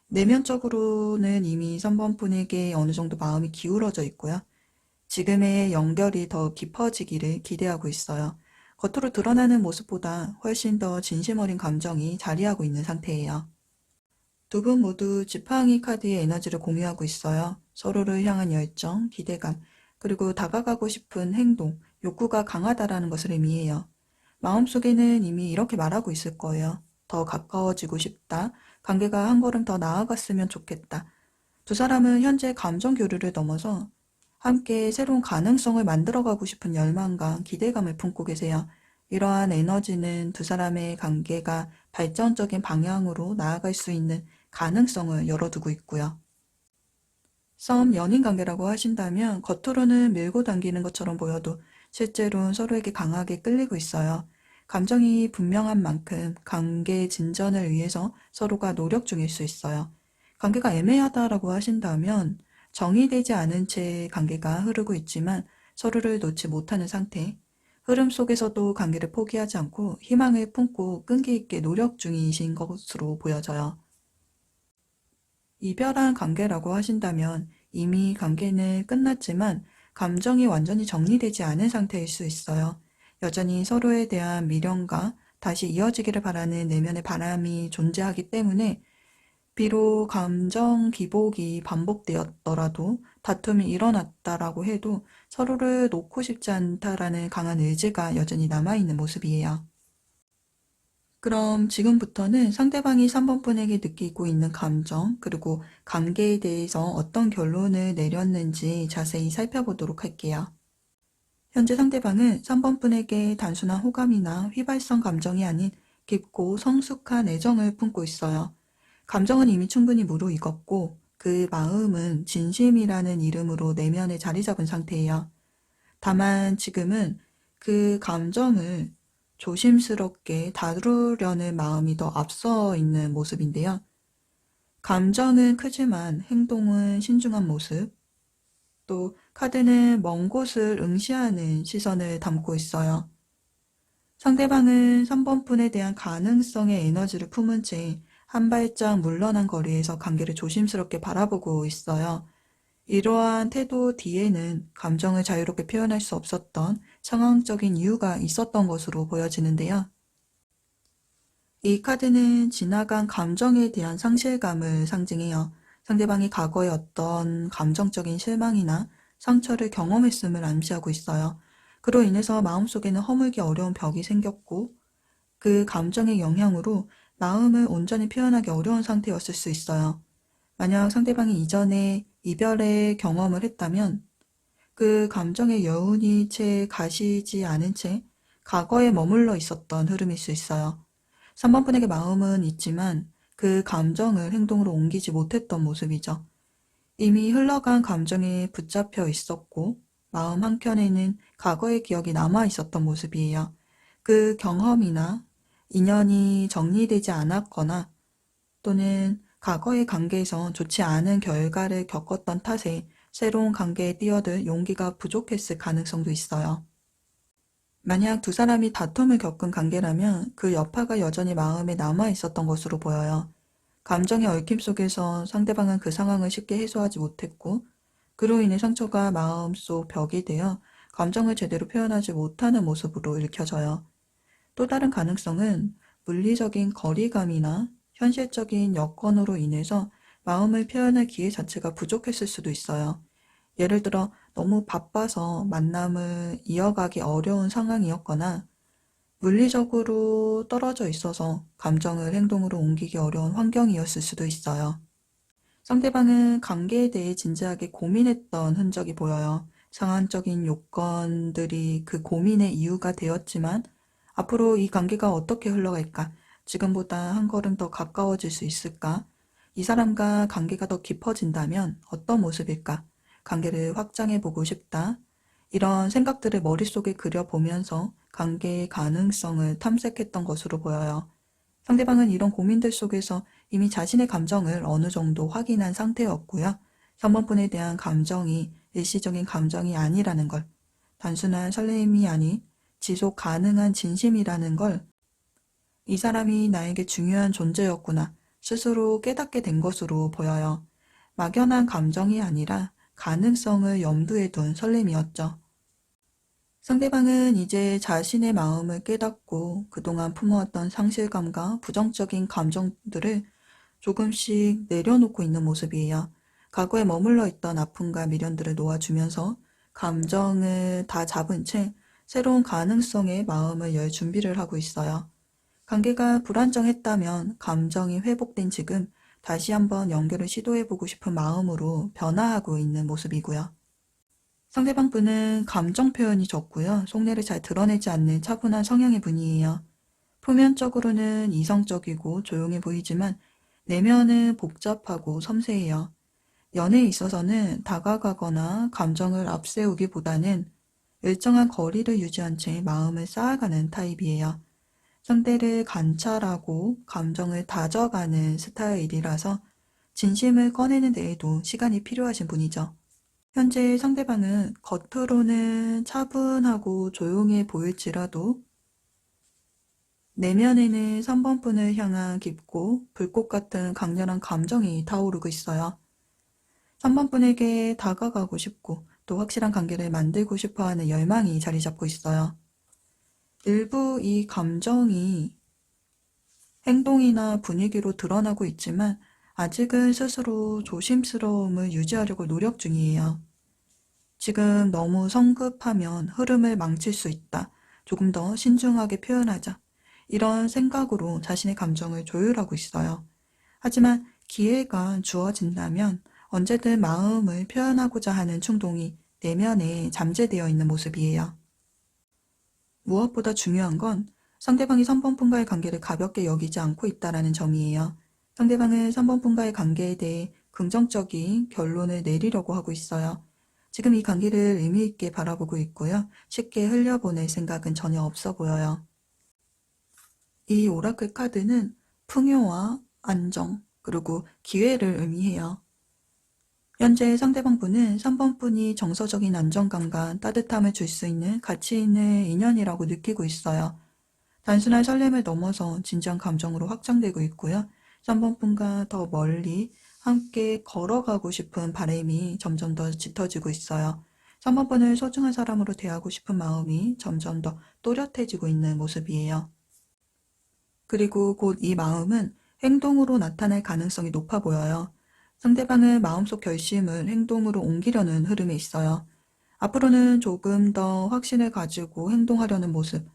내면적으로는 이미 선번분에게 어느 정도 마음이 기울어져 있고요. 지금의 연결이 더 깊어지기를 기대하고 있어요. 겉으로 드러나는 모습보다 훨씬 더 진심 어린 감정이 자리하고 있는 상태예요. 두 분 모두 지팡이 카드의 에너지를 공유하고 있어요. 서로를 향한 열정, 기대감, 그리고 다가가고 싶은 행동, 욕구가 강하다라는 것을 의미해요. 마음속에는 이미 이렇게 말하고 있을 거예요. 더 가까워지고 싶다. 관계가 한 걸음 더 나아갔으면 좋겠다. 두 사람은 현재 감정 교류를 넘어서 함께 새로운 가능성을 만들어가고 싶은 열망과 기대감을 품고 계세요. 이러한 에너지는 두 사람의 관계가 발전적인 방향으로 나아갈 수 있는 가능성을 열어두고 있고요. 썸 연인 관계라고 하신다면 겉으로는 밀고 당기는 것처럼 보여도 실제로는 서로에게 강하게 끌리고 있어요. 감정이 분명한 만큼 관계 진전을 위해서 서로가 노력 중일 수 있어요. 관계가 애매하다라고 하신다면 정의되지 않은 채 관계가 흐르고 있지만 서로를 놓지 못하는 상태. 흐름 속에서도 관계를 포기하지 않고 희망을 품고 끈기 있게 노력 중이신 것으로 보여져요. 이별한 관계라고 하신다면 이미 관계는 끝났지만 감정이 완전히 정리되지 않은 상태일 수 있어요. 여전히 서로에 대한 미련과 다시 이어지기를 바라는 내면의 바람이 존재하기 때문에 비록 감정 기복이 반복되었더라도 다툼이 일어났다라고 해도 서로를 놓고 싶지 않다라는 강한 의지가 여전히 남아있는 모습이에요. 그럼 지금부터는 상대방이 3번분에게 느끼고 있는 감정, 그리고 관계에 대해서 어떤 결론을 내렸는지 자세히 살펴보도록 할게요. 현재 상대방은 3번분에게 단순한 호감이나 휘발성 감정이 아닌 깊고 성숙한 애정을 품고 있어요. 감정은 이미 충분히 무르익었고 그 마음은 진심이라는 이름으로 내면에 자리 잡은 상태예요. 다만 지금은 그 감정을 조심스럽게 다루려는 마음이 더 앞서 있는 모습인데요. 감정은 크지만 행동은 신중한 모습, 또 카드는 먼 곳을 응시하는 시선을 담고 있어요. 상대방은 3번분에 대한 가능성의 에너지를 품은 채 한 발짝 물러난 거리에서 관계를 조심스럽게 바라보고 있어요. 이러한 태도 뒤에는 감정을 자유롭게 표현할 수 없었던 상황적인 이유가 있었던 것으로 보여지는데요. 이 카드는 지나간 감정에 대한 상실감을 상징해요. 상대방이 과거에 어떤 감정적인 실망이나 상처를 경험했음을 암시하고 있어요. 그로 인해서 마음속에는 허물기 어려운 벽이 생겼고 그 감정의 영향으로 마음을 온전히 표현하기 어려운 상태였을 수 있어요. 만약 상대방이 이전에 이별의 경험을 했다면 그 감정의 여운이 채 가시지 않은 채 과거에 머물러 있었던 흐름일 수 있어요. 3번분에게 마음은 있지만 그 감정을 행동으로 옮기지 못했던 모습이죠. 이미 흘러간 감정에 붙잡혀 있었고 마음 한켠에는 과거의 기억이 남아 있었던 모습이에요. 그 경험이나 인연이 정리되지 않았거나 또는 과거의 관계에서 좋지 않은 결과를 겪었던 탓에 새로운 관계에 뛰어들 용기가 부족했을 가능성도 있어요. 만약 두 사람이 다툼을 겪은 관계라면 그 여파가 여전히 마음에 남아 있었던 것으로 보여요. 감정의 얽힘 속에서 상대방은 그 상황을 쉽게 해소하지 못했고 그로 인해 상처가 마음속 벽이 되어 감정을 제대로 표현하지 못하는 모습으로 읽혀져요. 또 다른 가능성은 물리적인 거리감이나 현실적인 여건으로 인해서 마음을 표현할 기회 자체가 부족했을 수도 있어요. 예를 들어 너무 바빠서 만남을 이어가기 어려운 상황이었거나 물리적으로 떨어져 있어서 감정을 행동으로 옮기기 어려운 환경이었을 수도 있어요. 상대방은 관계에 대해 진지하게 고민했던 흔적이 보여요. 상황적인 요건들이 그 고민의 이유가 되었지만 앞으로 이 관계가 어떻게 흘러갈까? 지금보다 한 걸음 더 가까워질 수 있을까? 이 사람과 관계가 더 깊어진다면 어떤 모습일까? 관계를 확장해보고 싶다. 이런 생각들을 머릿속에 그려보면서 관계의 가능성을 탐색했던 것으로 보여요. 상대방은 이런 고민들 속에서 이미 자신의 감정을 어느 정도 확인한 상태였고요. 3번 분에 대한 감정이 일시적인 감정이 아니라는 걸, 단순한 설렘이 아닌 지속 가능한 진심이라는 걸, 이 사람이 나에게 중요한 존재였구나 스스로 깨닫게 된 것으로 보여요. 막연한 감정이 아니라 가능성을 염두에 둔 설렘이었죠. 상대방은 이제 자신의 마음을 깨닫고 그동안 품어왔던 상실감과 부정적인 감정들을 조금씩 내려놓고 있는 모습이에요. 과거에 머물러 있던 아픔과 미련들을 놓아주면서 감정을 다 잡은 채 새로운 가능성에 마음을 열 준비를 하고 있어요. 관계가 불안정했다면 감정이 회복된 지금 다시 한번 연결을 시도해보고 싶은 마음으로 변화하고 있는 모습이고요. 상대방 분은 감정 표현이 적고요. 속내를 잘 드러내지 않는 차분한 성향의 분이에요. 표면적으로는 이성적이고 조용해 보이지만 내면은 복잡하고 섬세해요. 연애에 있어서는 다가가거나 감정을 앞세우기보다는 일정한 거리를 유지한 채 마음을 쌓아가는 타입이에요. 상대를 관찰하고 감정을 다져가는 스타일이라서 진심을 꺼내는 데에도 시간이 필요하신 분이죠. 현재 상대방은 겉으로는 차분하고 조용해 보일지라도 내면에는 3번 분을 향한 깊고 불꽃 같은 강렬한 감정이 타오르고 있어요. 3번 분에게 다가가고 싶고 또 확실한 관계를 만들고 싶어하는 열망이 자리 잡고 있어요. 일부 이 감정이 행동이나 분위기로 드러나고 있지만 아직은 스스로 조심스러움을 유지하려고 노력 중이에요. 지금 너무 성급하면 흐름을 망칠 수 있다. 조금 더 신중하게 표현하자. 이런 생각으로 자신의 감정을 조율하고 있어요. 하지만 기회가 주어진다면 언제든 마음을 표현하고자 하는 충동이 내면에 잠재되어 있는 모습이에요. 무엇보다 중요한 건 상대방이 3번 분과의 관계를 가볍게 여기지 않고 있다는 점이에요. 상대방은 3번 분과의 관계에 대해 긍정적인 결론을 내리려고 하고 있어요. 지금 이 관계를 의미 있게 바라보고 있고요. 쉽게 흘려보낼 생각은 전혀 없어 보여요. 이 오라클 카드는 풍요와 안정, 그리고 기회를 의미해요. 현재 상대방 분은 3번 분이 정서적인 안정감과 따뜻함을 줄 수 있는 가치 있는 인연이라고 느끼고 있어요. 단순한 설렘을 넘어서 진지한 감정으로 확장되고 있고요. 3번 분과 더 멀리 함께 걸어가고 싶은 바람이 점점 더 짙어지고 있어요. 3번 분을 소중한 사람으로 대하고 싶은 마음이 점점 더 또렷해지고 있는 모습이에요. 그리고 곧 이 마음은 행동으로 나타날 가능성이 높아 보여요. 상대방은 마음속 결심을 행동으로 옮기려는 흐름에 있어요. 앞으로는 조금 더 확신을 가지고 행동하려는 모습,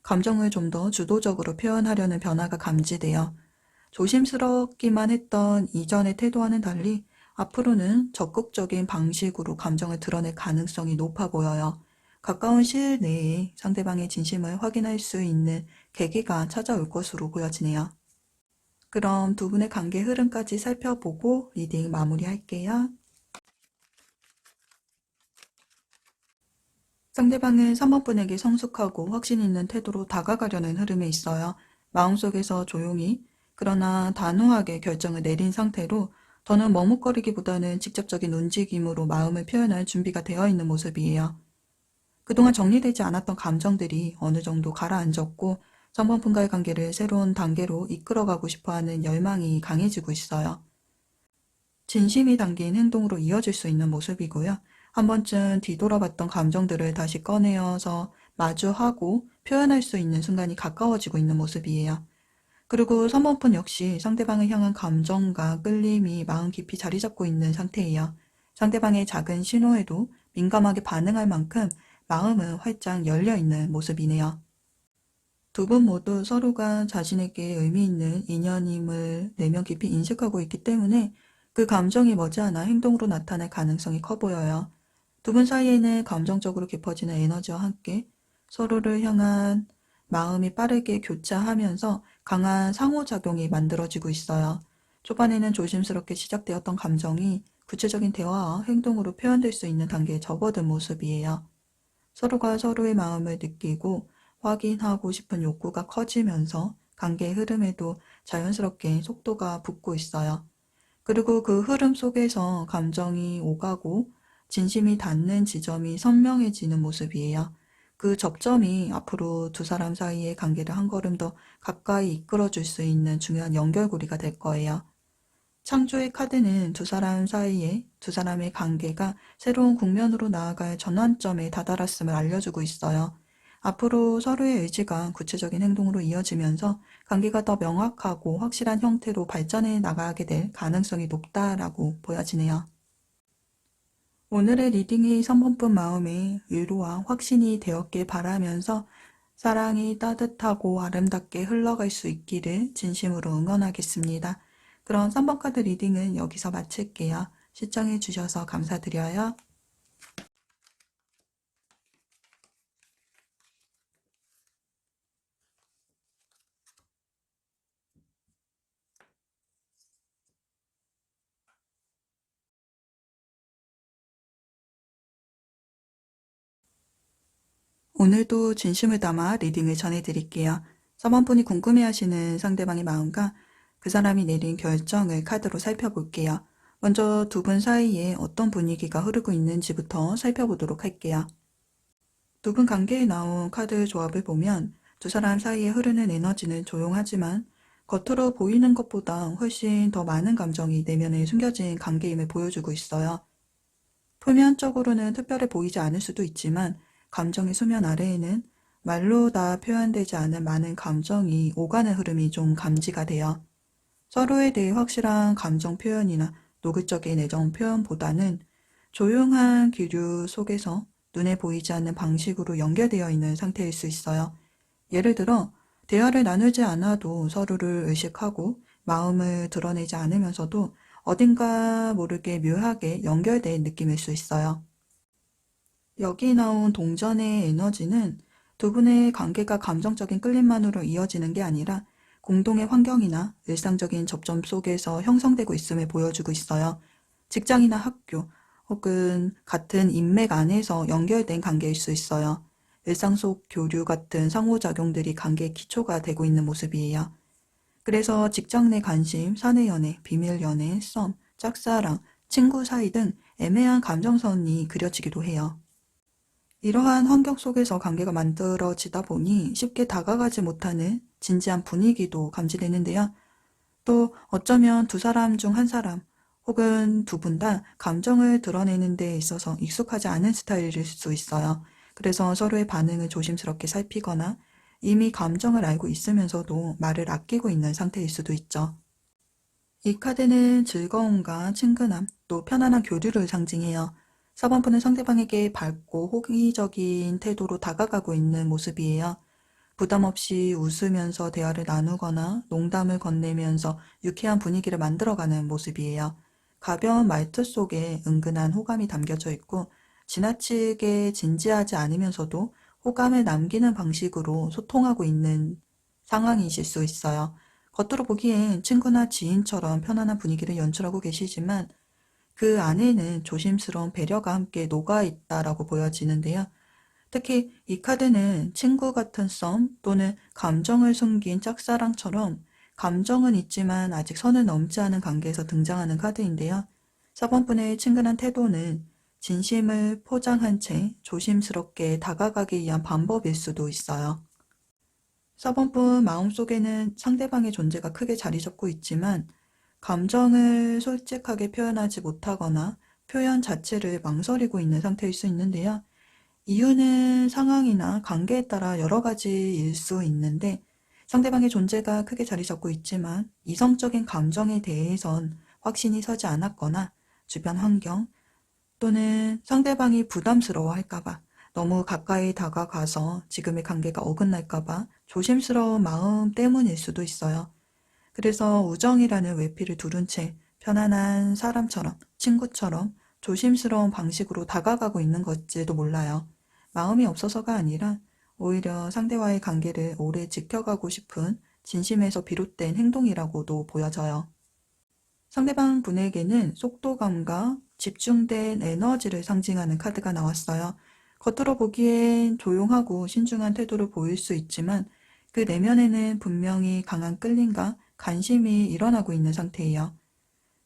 감정을 좀 더 주도적으로 표현하려는 변화가 감지돼요. 조심스럽기만 했던 이전의 태도와는 달리 앞으로는 적극적인 방식으로 감정을 드러낼 가능성이 높아 보여요. 가까운 시일 내에 상대방의 진심을 확인할 수 있는 계기가 찾아올 것으로 보여지네요. 그럼 두 분의 관계 흐름까지 살펴보고 리딩 마무리할게요. 상대방은 3번 분에게 성숙하고 확신 있는 태도로 다가가려는 흐름에 있어요. 마음속에서 조용히 그러나 단호하게 결정을 내린 상태로 더는 머뭇거리기보다는 직접적인 움직임으로 마음을 표현할 준비가 되어 있는 모습이에요. 그동안 정리되지 않았던 감정들이 어느 정도 가라앉았고 3번 분과의 관계를 새로운 단계로 이끌어가고 싶어하는 열망이 강해지고 있어요. 진심이 담긴 행동으로 이어질 수 있는 모습이고요. 한 번쯤 뒤돌아봤던 감정들을 다시 꺼내어서 마주하고 표현할 수 있는 순간이 가까워지고 있는 모습이에요. 그리고 3번분 역시 상대방을 향한 감정과 끌림이 마음 깊이 자리 잡고 있는 상태예요. 상대방의 작은 신호에도 민감하게 반응할 만큼 마음은 활짝 열려있는 모습이네요. 두 분 모두 서로가 자신에게 의미 있는 인연임을 내면 깊이 인식하고 있기 때문에 그 감정이 머지않아 행동으로 나타날 가능성이 커 보여요. 두 분 사이에는 감정적으로 깊어지는 에너지와 함께 서로를 향한 마음이 빠르게 교차하면서 강한 상호작용이 만들어지고 있어요. 초반에는 조심스럽게 시작되었던 감정이 구체적인 대화와 행동으로 표현될 수 있는 단계에 접어든 모습이에요. 서로가 서로의 마음을 느끼고 확인하고 싶은 욕구가 커지면서 관계의 흐름에도 자연스럽게 속도가 붙고 있어요. 그리고 그 흐름 속에서 감정이 오가고 진심이 닿는 지점이 선명해지는 모습이에요. 그 접점이 앞으로 두 사람 사이의 관계를 한 걸음 더 가까이 이끌어줄 수 있는 중요한 연결고리가 될 거예요. 창조의 카드는 두 사람 사이에 두 사람의 관계가 새로운 국면으로 나아갈 전환점에 다다랐음을 알려주고 있어요. 앞으로 서로의 의지가 구체적인 행동으로 이어지면서 관계가 더 명확하고 확실한 형태로 발전해 나가게 될 가능성이 높다라고 보여지네요. 오늘의 리딩이 선본분 마음에 위로와 확신이 되었길 바라면서 사랑이 따뜻하고 아름답게 흘러갈 수 있기를 진심으로 응원하겠습니다. 그럼 3번 카드 리딩은 여기서 마칠게요. 시청해 주셔서 감사드려요. 오늘도 진심을 담아 리딩을 전해드릴게요. 3번 분이 궁금해하시는 상대방의 마음과 그 사람이 내린 결정을 카드로 살펴볼게요. 먼저 두 분 사이에 어떤 분위기가 흐르고 있는지부터 살펴보도록 할게요. 두 분 관계에 나온 카드 조합을 보면 두 사람 사이에 흐르는 에너지는 조용하지만 겉으로 보이는 것보다 훨씬 더 많은 감정이 내면에 숨겨진 관계임을 보여주고 있어요. 표면적으로는 특별해 보이지 않을 수도 있지만 감정의 수면 아래에는 말로 다 표현되지 않은 많은 감정이 오가는 흐름이 좀 감지가 돼요. 서로에 대해 확실한 감정 표현이나 노골적인 애정 표현보다는 조용한 기류 속에서 눈에 보이지 않는 방식으로 연결되어 있는 상태일 수 있어요. 예를 들어 대화를 나누지 않아도 서로를 의식하고 마음을 드러내지 않으면서도 어딘가 모르게 묘하게 연결된 느낌일 수 있어요. 여기 나온 동전의 에너지는 두 분의 관계가 감정적인 끌림만으로 이어지는 게 아니라 공동의 환경이나 일상적인 접점 속에서 형성되고 있음을 보여주고 있어요. 직장이나 학교 혹은 같은 인맥 안에서 연결된 관계일 수 있어요. 일상 속 교류 같은 상호작용들이 관계의 기초가 되고 있는 모습이에요. 그래서 직장 내 관심, 사내 연애, 비밀 연애, 썸, 짝사랑, 친구 사이 등 애매한 감정선이 그려지기도 해요. 이러한 환경 속에서 관계가 만들어지다 보니 쉽게 다가가지 못하는 진지한 분위기도 감지되는데요. 또 어쩌면 두 사람 중 한 사람 혹은 두 분 다 감정을 드러내는 데 있어서 익숙하지 않은 스타일일 수 있어요. 그래서 서로의 반응을 조심스럽게 살피거나 이미 감정을 알고 있으면서도 말을 아끼고 있는 상태일 수도 있죠. 이 카드는 즐거움과 친근함, 또 편안한 교류를 상징해요. 4번분은 상대방에게 밝고 호기적인 태도로 다가가고 있는 모습이에요. 부담 없이 웃으면서 대화를 나누거나 농담을 건네면서 유쾌한 분위기를 만들어가는 모습이에요. 가벼운 말투 속에 은근한 호감이 담겨져 있고 지나치게 진지하지 않으면서도 호감을 남기는 방식으로 소통하고 있는 상황이실 수 있어요. 겉으로 보기엔 친구나 지인처럼 편안한 분위기를 연출하고 계시지만 그 안에는 조심스러운 배려가 함께 녹아있다라고 보여지는데요. 특히 이 카드는 친구 같은 썸 또는 감정을 숨긴 짝사랑처럼 감정은 있지만 아직 선을 넘지 않은 관계에서 등장하는 카드인데요. 4번분의 친근한 태도는 진심을 포장한 채 조심스럽게 다가가기 위한 방법일 수도 있어요. 4번분 마음속에는 상대방의 존재가 크게 자리 잡고 있지만 감정을 솔직하게 표현하지 못하거나 표현 자체를 망설이고 있는 상태일 수 있는데요. 이유는 상황이나 관계에 따라 여러 가지일 수 있는데 상대방의 존재가 크게 자리 잡고 있지만 이성적인 감정에 대해선 확신이 서지 않았거나 주변 환경 또는 상대방이 부담스러워 할까봐 너무 가까이 다가가서 지금의 관계가 어긋날까봐 조심스러운 마음 때문일 수도 있어요. 그래서 우정이라는 외피를 두른 채 편안한 사람처럼 친구처럼 조심스러운 방식으로 다가가고 있는 것일지도 몰라요. 마음이 없어서가 아니라 오히려 상대와의 관계를 오래 지켜가고 싶은 진심에서 비롯된 행동이라고도 보여져요. 상대방 분에게는 속도감과 집중된 에너지를 상징하는 카드가 나왔어요. 겉으로 보기엔 조용하고 신중한 태도를 보일 수 있지만 그 내면에는 분명히 강한 끌림과 관심이 일어나고 있는 상태예요.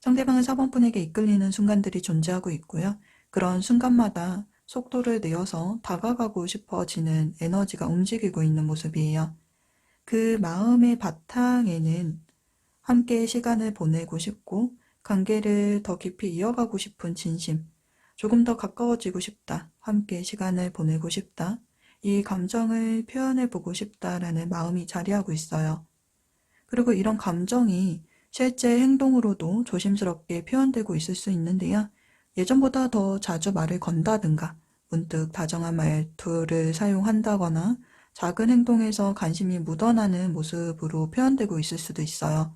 상대방은 4번분에게 이끌리는 순간들이 존재하고 있고요. 그런 순간마다 속도를 내어서 다가가고 싶어지는 에너지가 움직이고 있는 모습이에요. 그 마음의 바탕에는 함께 시간을 보내고 싶고 관계를 더 깊이 이어가고 싶은 진심, 조금 더 가까워지고 싶다, 함께 시간을 보내고 싶다, 이 감정을 표현해보고 싶다라는 마음이 자리하고 있어요. 그리고 이런 감정이 실제 행동으로도 조심스럽게 표현되고 있을 수 있는데요. 예전보다 더 자주 말을 건다든가 문득 다정한 말투를 사용한다거나 작은 행동에서 관심이 묻어나는 모습으로 표현되고 있을 수도 있어요.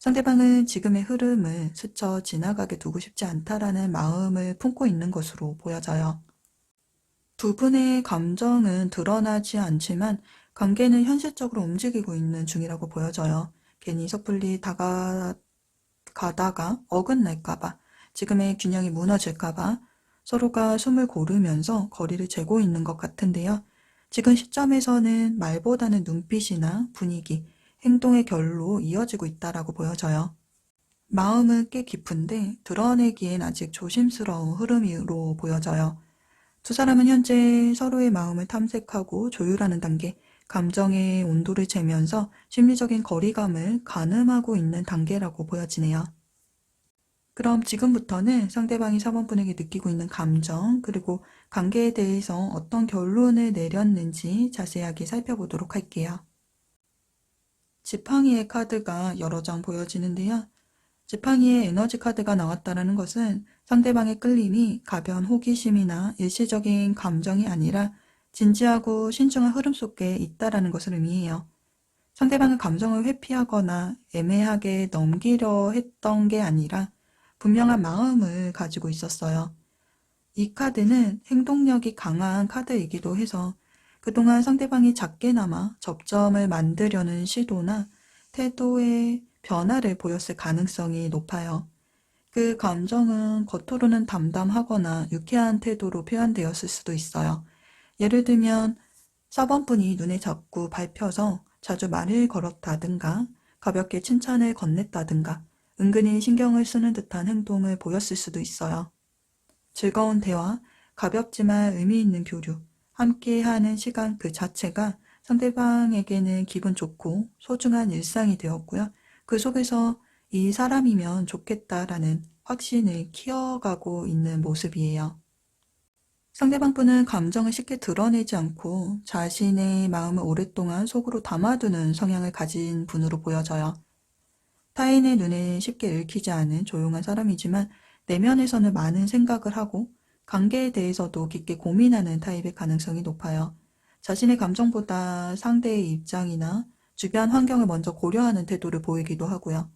상대방은 지금의 흐름을 스쳐 지나가게 두고 싶지 않다라는 마음을 품고 있는 것으로 보여져요. 두 분의 감정은 드러나지 않지만 관계는 현실적으로 움직이고 있는 중이라고 보여져요. 괜히 섣불리 다가가다가 어긋날까봐, 지금의 균형이 무너질까봐 서로가 숨을 고르면서 거리를 재고 있는 것 같은데요. 지금 시점에서는 말보다는 눈빛이나 분위기, 행동의 결로 이어지고 있다라고 보여져요. 마음은 꽤 깊은데 드러내기엔 아직 조심스러운 흐름으로 보여져요. 두 사람은 현재 서로의 마음을 탐색하고 조율하는 단계, 감정의 온도를 재면서 심리적인 거리감을 가늠하고 있는 단계라고 보여지네요. 그럼 지금부터는 상대방이 4번분에게 느끼고 있는 감정, 그리고 관계에 대해서 어떤 결론을 내렸는지 자세하게 살펴보도록 할게요. 지팡이의 카드가 여러 장 보여지는데요. 지팡이의 에너지 카드가 나왔다는 것은 상대방의 끌림이 가벼운 호기심이나 일시적인 감정이 아니라 진지하고 신중한 흐름 속에 있다는 것을 의미해요. 상대방의 감정을 회피하거나 애매하게 넘기려 했던 게 아니라 분명한 마음을 가지고 있었어요. 이 카드는 행동력이 강한 카드이기도 해서 그동안 상대방이 작게나마 접점을 만들려는 시도나 태도의 변화를 보였을 가능성이 높아요. 그 감정은 겉으로는 담담하거나 유쾌한 태도로 표현되었을 수도 있어요. 예를 들면 4번분이 눈에 자꾸 밟혀서 자주 말을 걸었다든가 가볍게 칭찬을 건넸다든가 은근히 신경을 쓰는 듯한 행동을 보였을 수도 있어요. 즐거운 대화, 가볍지만 의미 있는 교류, 함께하는 시간 그 자체가 상대방에게는 기분 좋고 소중한 일상이 되었고요. 그 속에서 이 사람이면 좋겠다라는 확신을 키워가고 있는 모습이에요. 상대방 분은 감정을 쉽게 드러내지 않고 자신의 마음을 오랫동안 속으로 담아두는 성향을 가진 분으로 보여져요. 타인의 눈에 쉽게 읽히지 않은 조용한 사람이지만 내면에서는 많은 생각을 하고 관계에 대해서도 깊게 고민하는 타입의 가능성이 높아요. 자신의 감정보다 상대의 입장이나 주변 환경을 먼저 고려하는 태도를 보이기도 하고요.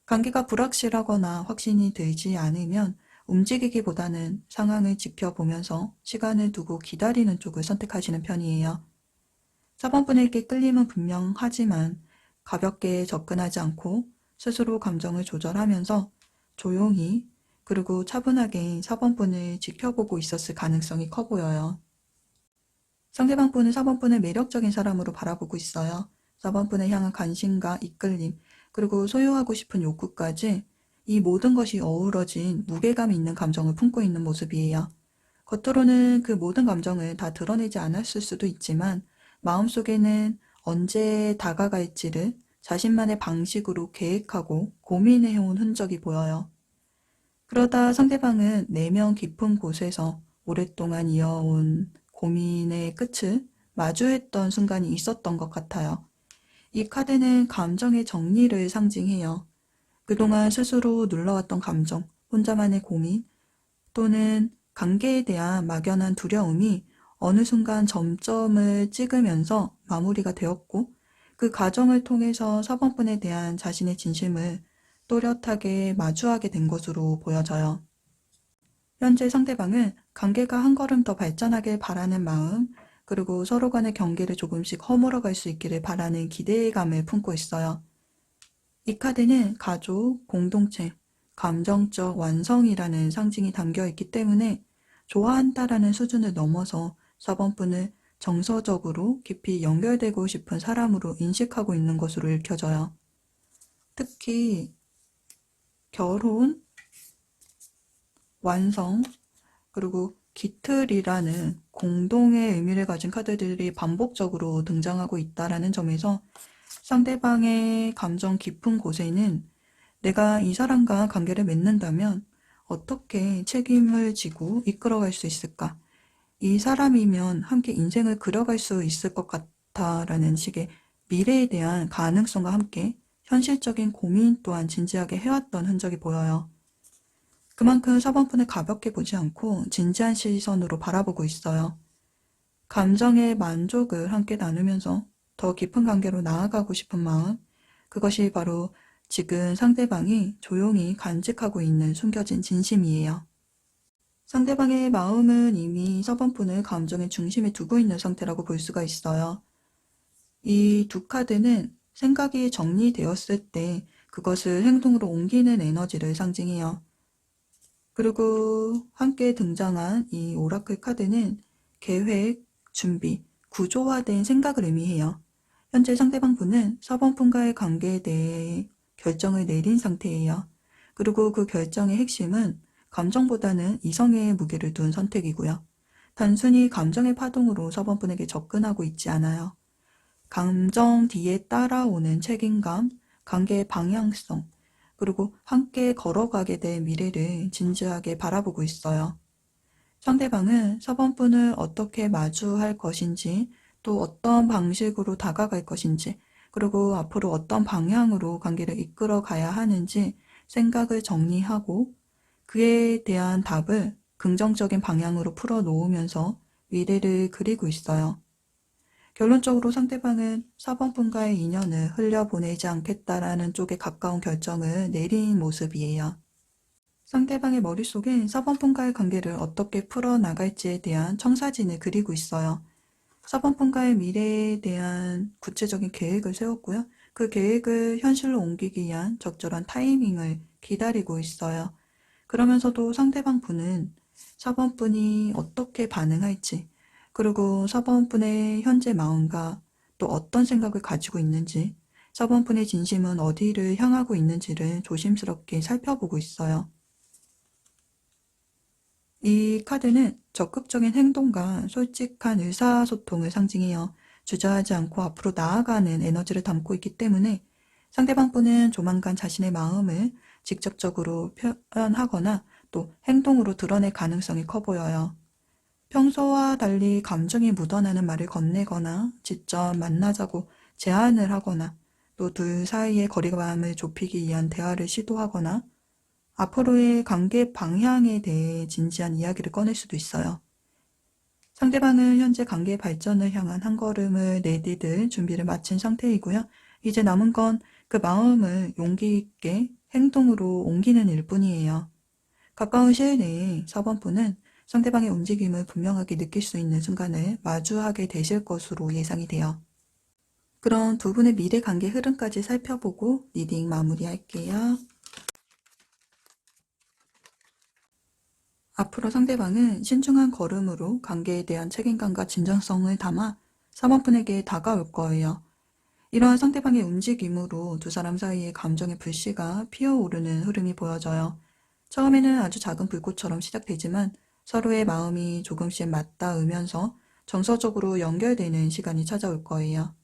관계가 불확실하거나 확신이 들지 않으면 움직이기보다는 상황을 지켜보면서 시간을 두고 기다리는 쪽을 선택하시는 편이에요. 4번분에게 끌림은 분명하지만 가볍게 접근하지 않고 스스로 감정을 조절하면서 조용히 그리고 차분하게 4번분을 지켜보고 있었을 가능성이 커 보여요. 상대방 분은 4번분을 매력적인 사람으로 바라보고 있어요. 4번분을 향한 관심과 이끌림, 그리고 소유하고 싶은 욕구까지 이 모든 것이 어우러진 무게감 있는 감정을 품고 있는 모습이에요. 겉으로는 그 모든 감정을 다 드러내지 않았을 수도 있지만 마음속에는 언제 다가갈지를 자신만의 방식으로 계획하고 고민해온 흔적이 보여요. 그러다 상대방은 내면 깊은 곳에서 오랫동안 이어온 고민의 끝을 마주했던 순간이 있었던 것 같아요. 이 카드는 감정의 정리를 상징해요. 그동안 스스로 눌러왔던 감정, 혼자만의 고민, 또는 관계에 대한 막연한 두려움이 어느 순간 점점을 찍으면서 마무리가 되었고 그 과정을 통해서 4번분에 대한 자신의 진심을 또렷하게 마주하게 된 것으로 보여져요. 현재 상대방은 관계가 한 걸음 더 발전하길 바라는 마음, 그리고 서로 간의 경계를 조금씩 허물어갈 수 있기를 바라는 기대감을 품고 있어요. 이 카드는 가족, 공동체, 감정적 완성이라는 상징이 담겨 있기 때문에 좋아한다라는 수준을 넘어서 4번 분을 정서적으로 깊이 연결되고 싶은 사람으로 인식하고 있는 것으로 읽혀져요. 특히 결혼, 완성, 그리고 기틀이라는 공동의 의미를 가진 카드들이 반복적으로 등장하고 있다라는 점에서 상대방의 감정 깊은 곳에는 내가 이 사람과 관계를 맺는다면 어떻게 책임을 지고 이끌어갈 수 있을까? 이 사람이면 함께 인생을 그려갈 수 있을 것 같아라는 식의 미래에 대한 가능성과 함께 현실적인 고민 또한 진지하게 해왔던 흔적이 보여요. 그만큼 4번 분을 가볍게 보지 않고 진지한 시선으로 바라보고 있어요. 감정의 만족을 함께 나누면서 더 깊은 관계로 나아가고 싶은 마음, 그것이 바로 지금 상대방이 조용히 간직하고 있는 숨겨진 진심이에요. 상대방의 마음은 이미 4번 분을 감정의 중심에 두고 있는 상태라고 볼 수가 있어요. 이 두 카드는 생각이 정리되었을 때 그것을 행동으로 옮기는 에너지를 상징해요. 그리고 함께 등장한 이 오라클 카드는 계획, 준비, 구조화된 생각을 의미해요. 현재 상대방 분은 4번 분과의 관계에 대해 결정을 내린 상태예요. 그리고 그 결정의 핵심은 감정보다는 이성의 무게를 둔 선택이고요. 단순히 감정의 파동으로 4번 분에게 접근하고 있지 않아요. 감정 뒤에 따라오는 책임감, 관계의 방향성, 그리고 함께 걸어가게 될 미래를 진지하게 바라보고 있어요. 상대방은 4번 분을 어떻게 마주할 것인지, 또 어떤 방식으로 다가갈 것인지, 그리고 앞으로 어떤 방향으로 관계를 이끌어 가야 하는지 생각을 정리하고 그에 대한 답을 긍정적인 방향으로 풀어 놓으면서 미래를 그리고 있어요. 결론적으로 상대방은 4번 분과의 인연을 흘려보내지 않겠다라는 쪽에 가까운 결정을 내린 모습이에요. 상대방의 머릿속에 4번 분과의 관계를 어떻게 풀어나갈지에 대한 청사진을 그리고 있어요. 4번 분과의 미래에 대한 구체적인 계획을 세웠고요. 그 계획을 현실로 옮기기 위한 적절한 타이밍을 기다리고 있어요. 그러면서도 상대방 분은 4번 분이 어떻게 반응할지, 그리고 4번 분의 현재 마음과 또 어떤 생각을 가지고 있는지, 4번 분의 진심은 어디를 향하고 있는지를 조심스럽게 살펴보고 있어요. 이 카드는 적극적인 행동과 솔직한 의사소통을 상징해요. 주저하지 않고 앞으로 나아가는 에너지를 담고 있기 때문에 상대방 분은 조만간 자신의 마음을 직접적으로 표현하거나 또 행동으로 드러낼 가능성이 커 보여요. 평소와 달리 감정이 묻어나는 말을 건네거나 직접 만나자고 제안을 하거나 또 둘 사이의 거리감을 좁히기 위한 대화를 시도하거나 앞으로의 관계 방향에 대해 진지한 이야기를 꺼낼 수도 있어요. 상대방은 현재 관계 발전을 향한 한 걸음을 내디딜 준비를 마친 상태이고요. 이제 남은 건 그 마음을 용기 있게 행동으로 옮기는 일뿐이에요. 가까운 시일 내에 4번 분은 상대방의 움직임을 분명하게 느낄 수 있는 순간을 마주하게 되실 것으로 예상이 돼요. 그럼 두 분의 미래 관계 흐름까지 살펴보고 리딩 마무리할게요. 앞으로 상대방은 신중한 걸음으로 관계에 대한 책임감과 진정성을 담아 4번 분에게 다가올 거예요. 이러한 상대방의 움직임으로 두 사람 사이의 감정의 불씨가 피어오르는 흐름이 보여져요. 처음에는 아주 작은 불꽃처럼 시작되지만 서로의 마음이 조금씩 맞닿으면서 정서적으로 연결되는 시간이 찾아올 거예요.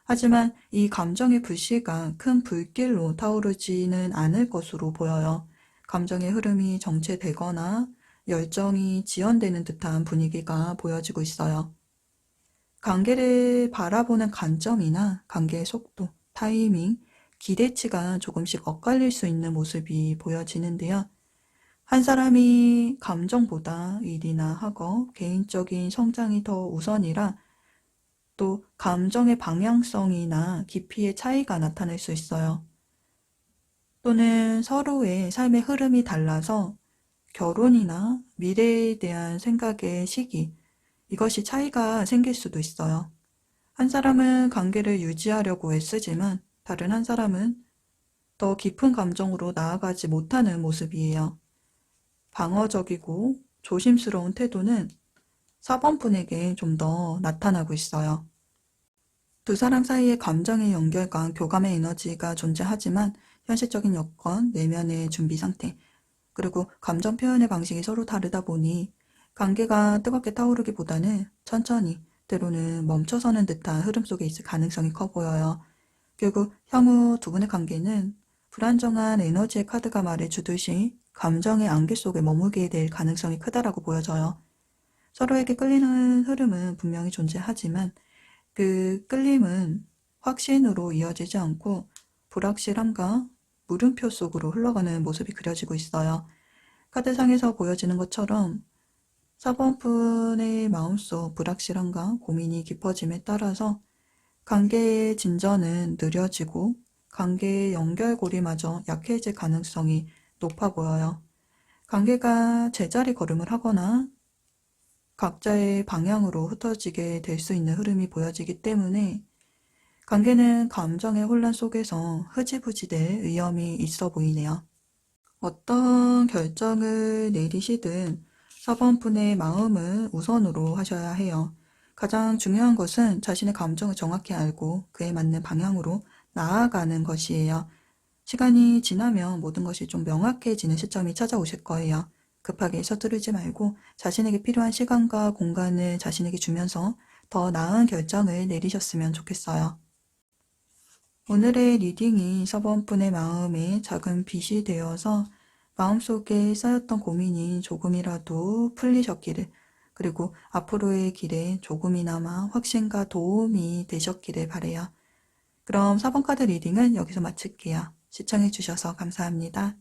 하지만 이 감정의 불씨가 큰 불길로 타오르지는 않을 것으로 보여요. 감정의 흐름이 정체되거나 열정이 지연되는 듯한 분위기가 보여지고 있어요. 관계를 바라보는 관점이나 관계의 속도, 타이밍, 기대치가 조금씩 엇갈릴 수 있는 모습이 보여지는데요. 한 사람이 감정보다 일이나 학업, 개인적인 성장이 더 우선이라 또 감정의 방향성이나 깊이의 차이가 나타날 수 있어요. 또는 서로의 삶의 흐름이 달라서 결혼이나 미래에 대한 생각의 시기, 이것이 차이가 생길 수도 있어요. 한 사람은 관계를 유지하려고 애쓰지만 다른 한 사람은 더 깊은 감정으로 나아가지 못하는 모습이에요. 방어적이고 조심스러운 태도는 4번 분에게 좀 더 나타나고 있어요. 두 사람 사이의 감정의 연결과 교감의 에너지가 존재하지만 현실적인 여건, 내면의 준비 상태, 그리고 감정 표현의 방식이 서로 다르다 보니 관계가 뜨겁게 타오르기보다는 천천히 때로는 멈춰서는 듯한 흐름 속에 있을 가능성이 커 보여요. 결국 향후 두 분의 관계는 불안정한 에너지의 카드가 말해주듯이 감정의 안개 속에 머물게 될 가능성이 크다라고 보여져요. 서로에게 끌리는 흐름은 분명히 존재하지만 그 끌림은 확신으로 이어지지 않고 불확실함과 물음표 속으로 흘러가는 모습이 그려지고 있어요. 카드상에서 보여지는 것처럼 4번 분의 마음속 불확실함과 고민이 깊어짐에 따라서 관계의 진전은 느려지고 관계의 연결고리마저 약해질 가능성이 높아 보여요. 관계가 제자리 걸음을 하거나 각자의 방향으로 흩어지게 될 수 있는 흐름이 보여지기 때문에 관계는 감정의 혼란 속에서 흐지부지 될 위험이 있어 보이네요. 어떤 결정을 내리시든 4번 분의 마음을 우선으로 하셔야 해요. 가장 중요한 것은 자신의 감정을 정확히 알고 그에 맞는 방향으로 나아가는 것이에요. 시간이 지나면 모든 것이 좀 명확해지는 시점이 찾아오실 거예요. 급하게 서두르지 말고 자신에게 필요한 시간과 공간을 자신에게 주면서 더 나은 결정을 내리셨으면 좋겠어요. 오늘의 리딩이 4번 분의 마음에 작은 빛이 되어서 마음속에 쌓였던 고민이 조금이라도 풀리셨기를, 그리고 앞으로의 길에 조금이나마 확신과 도움이 되셨기를 바라요. 그럼 4번 카드 리딩은 여기서 마칠게요. 시청해주셔서 감사합니다.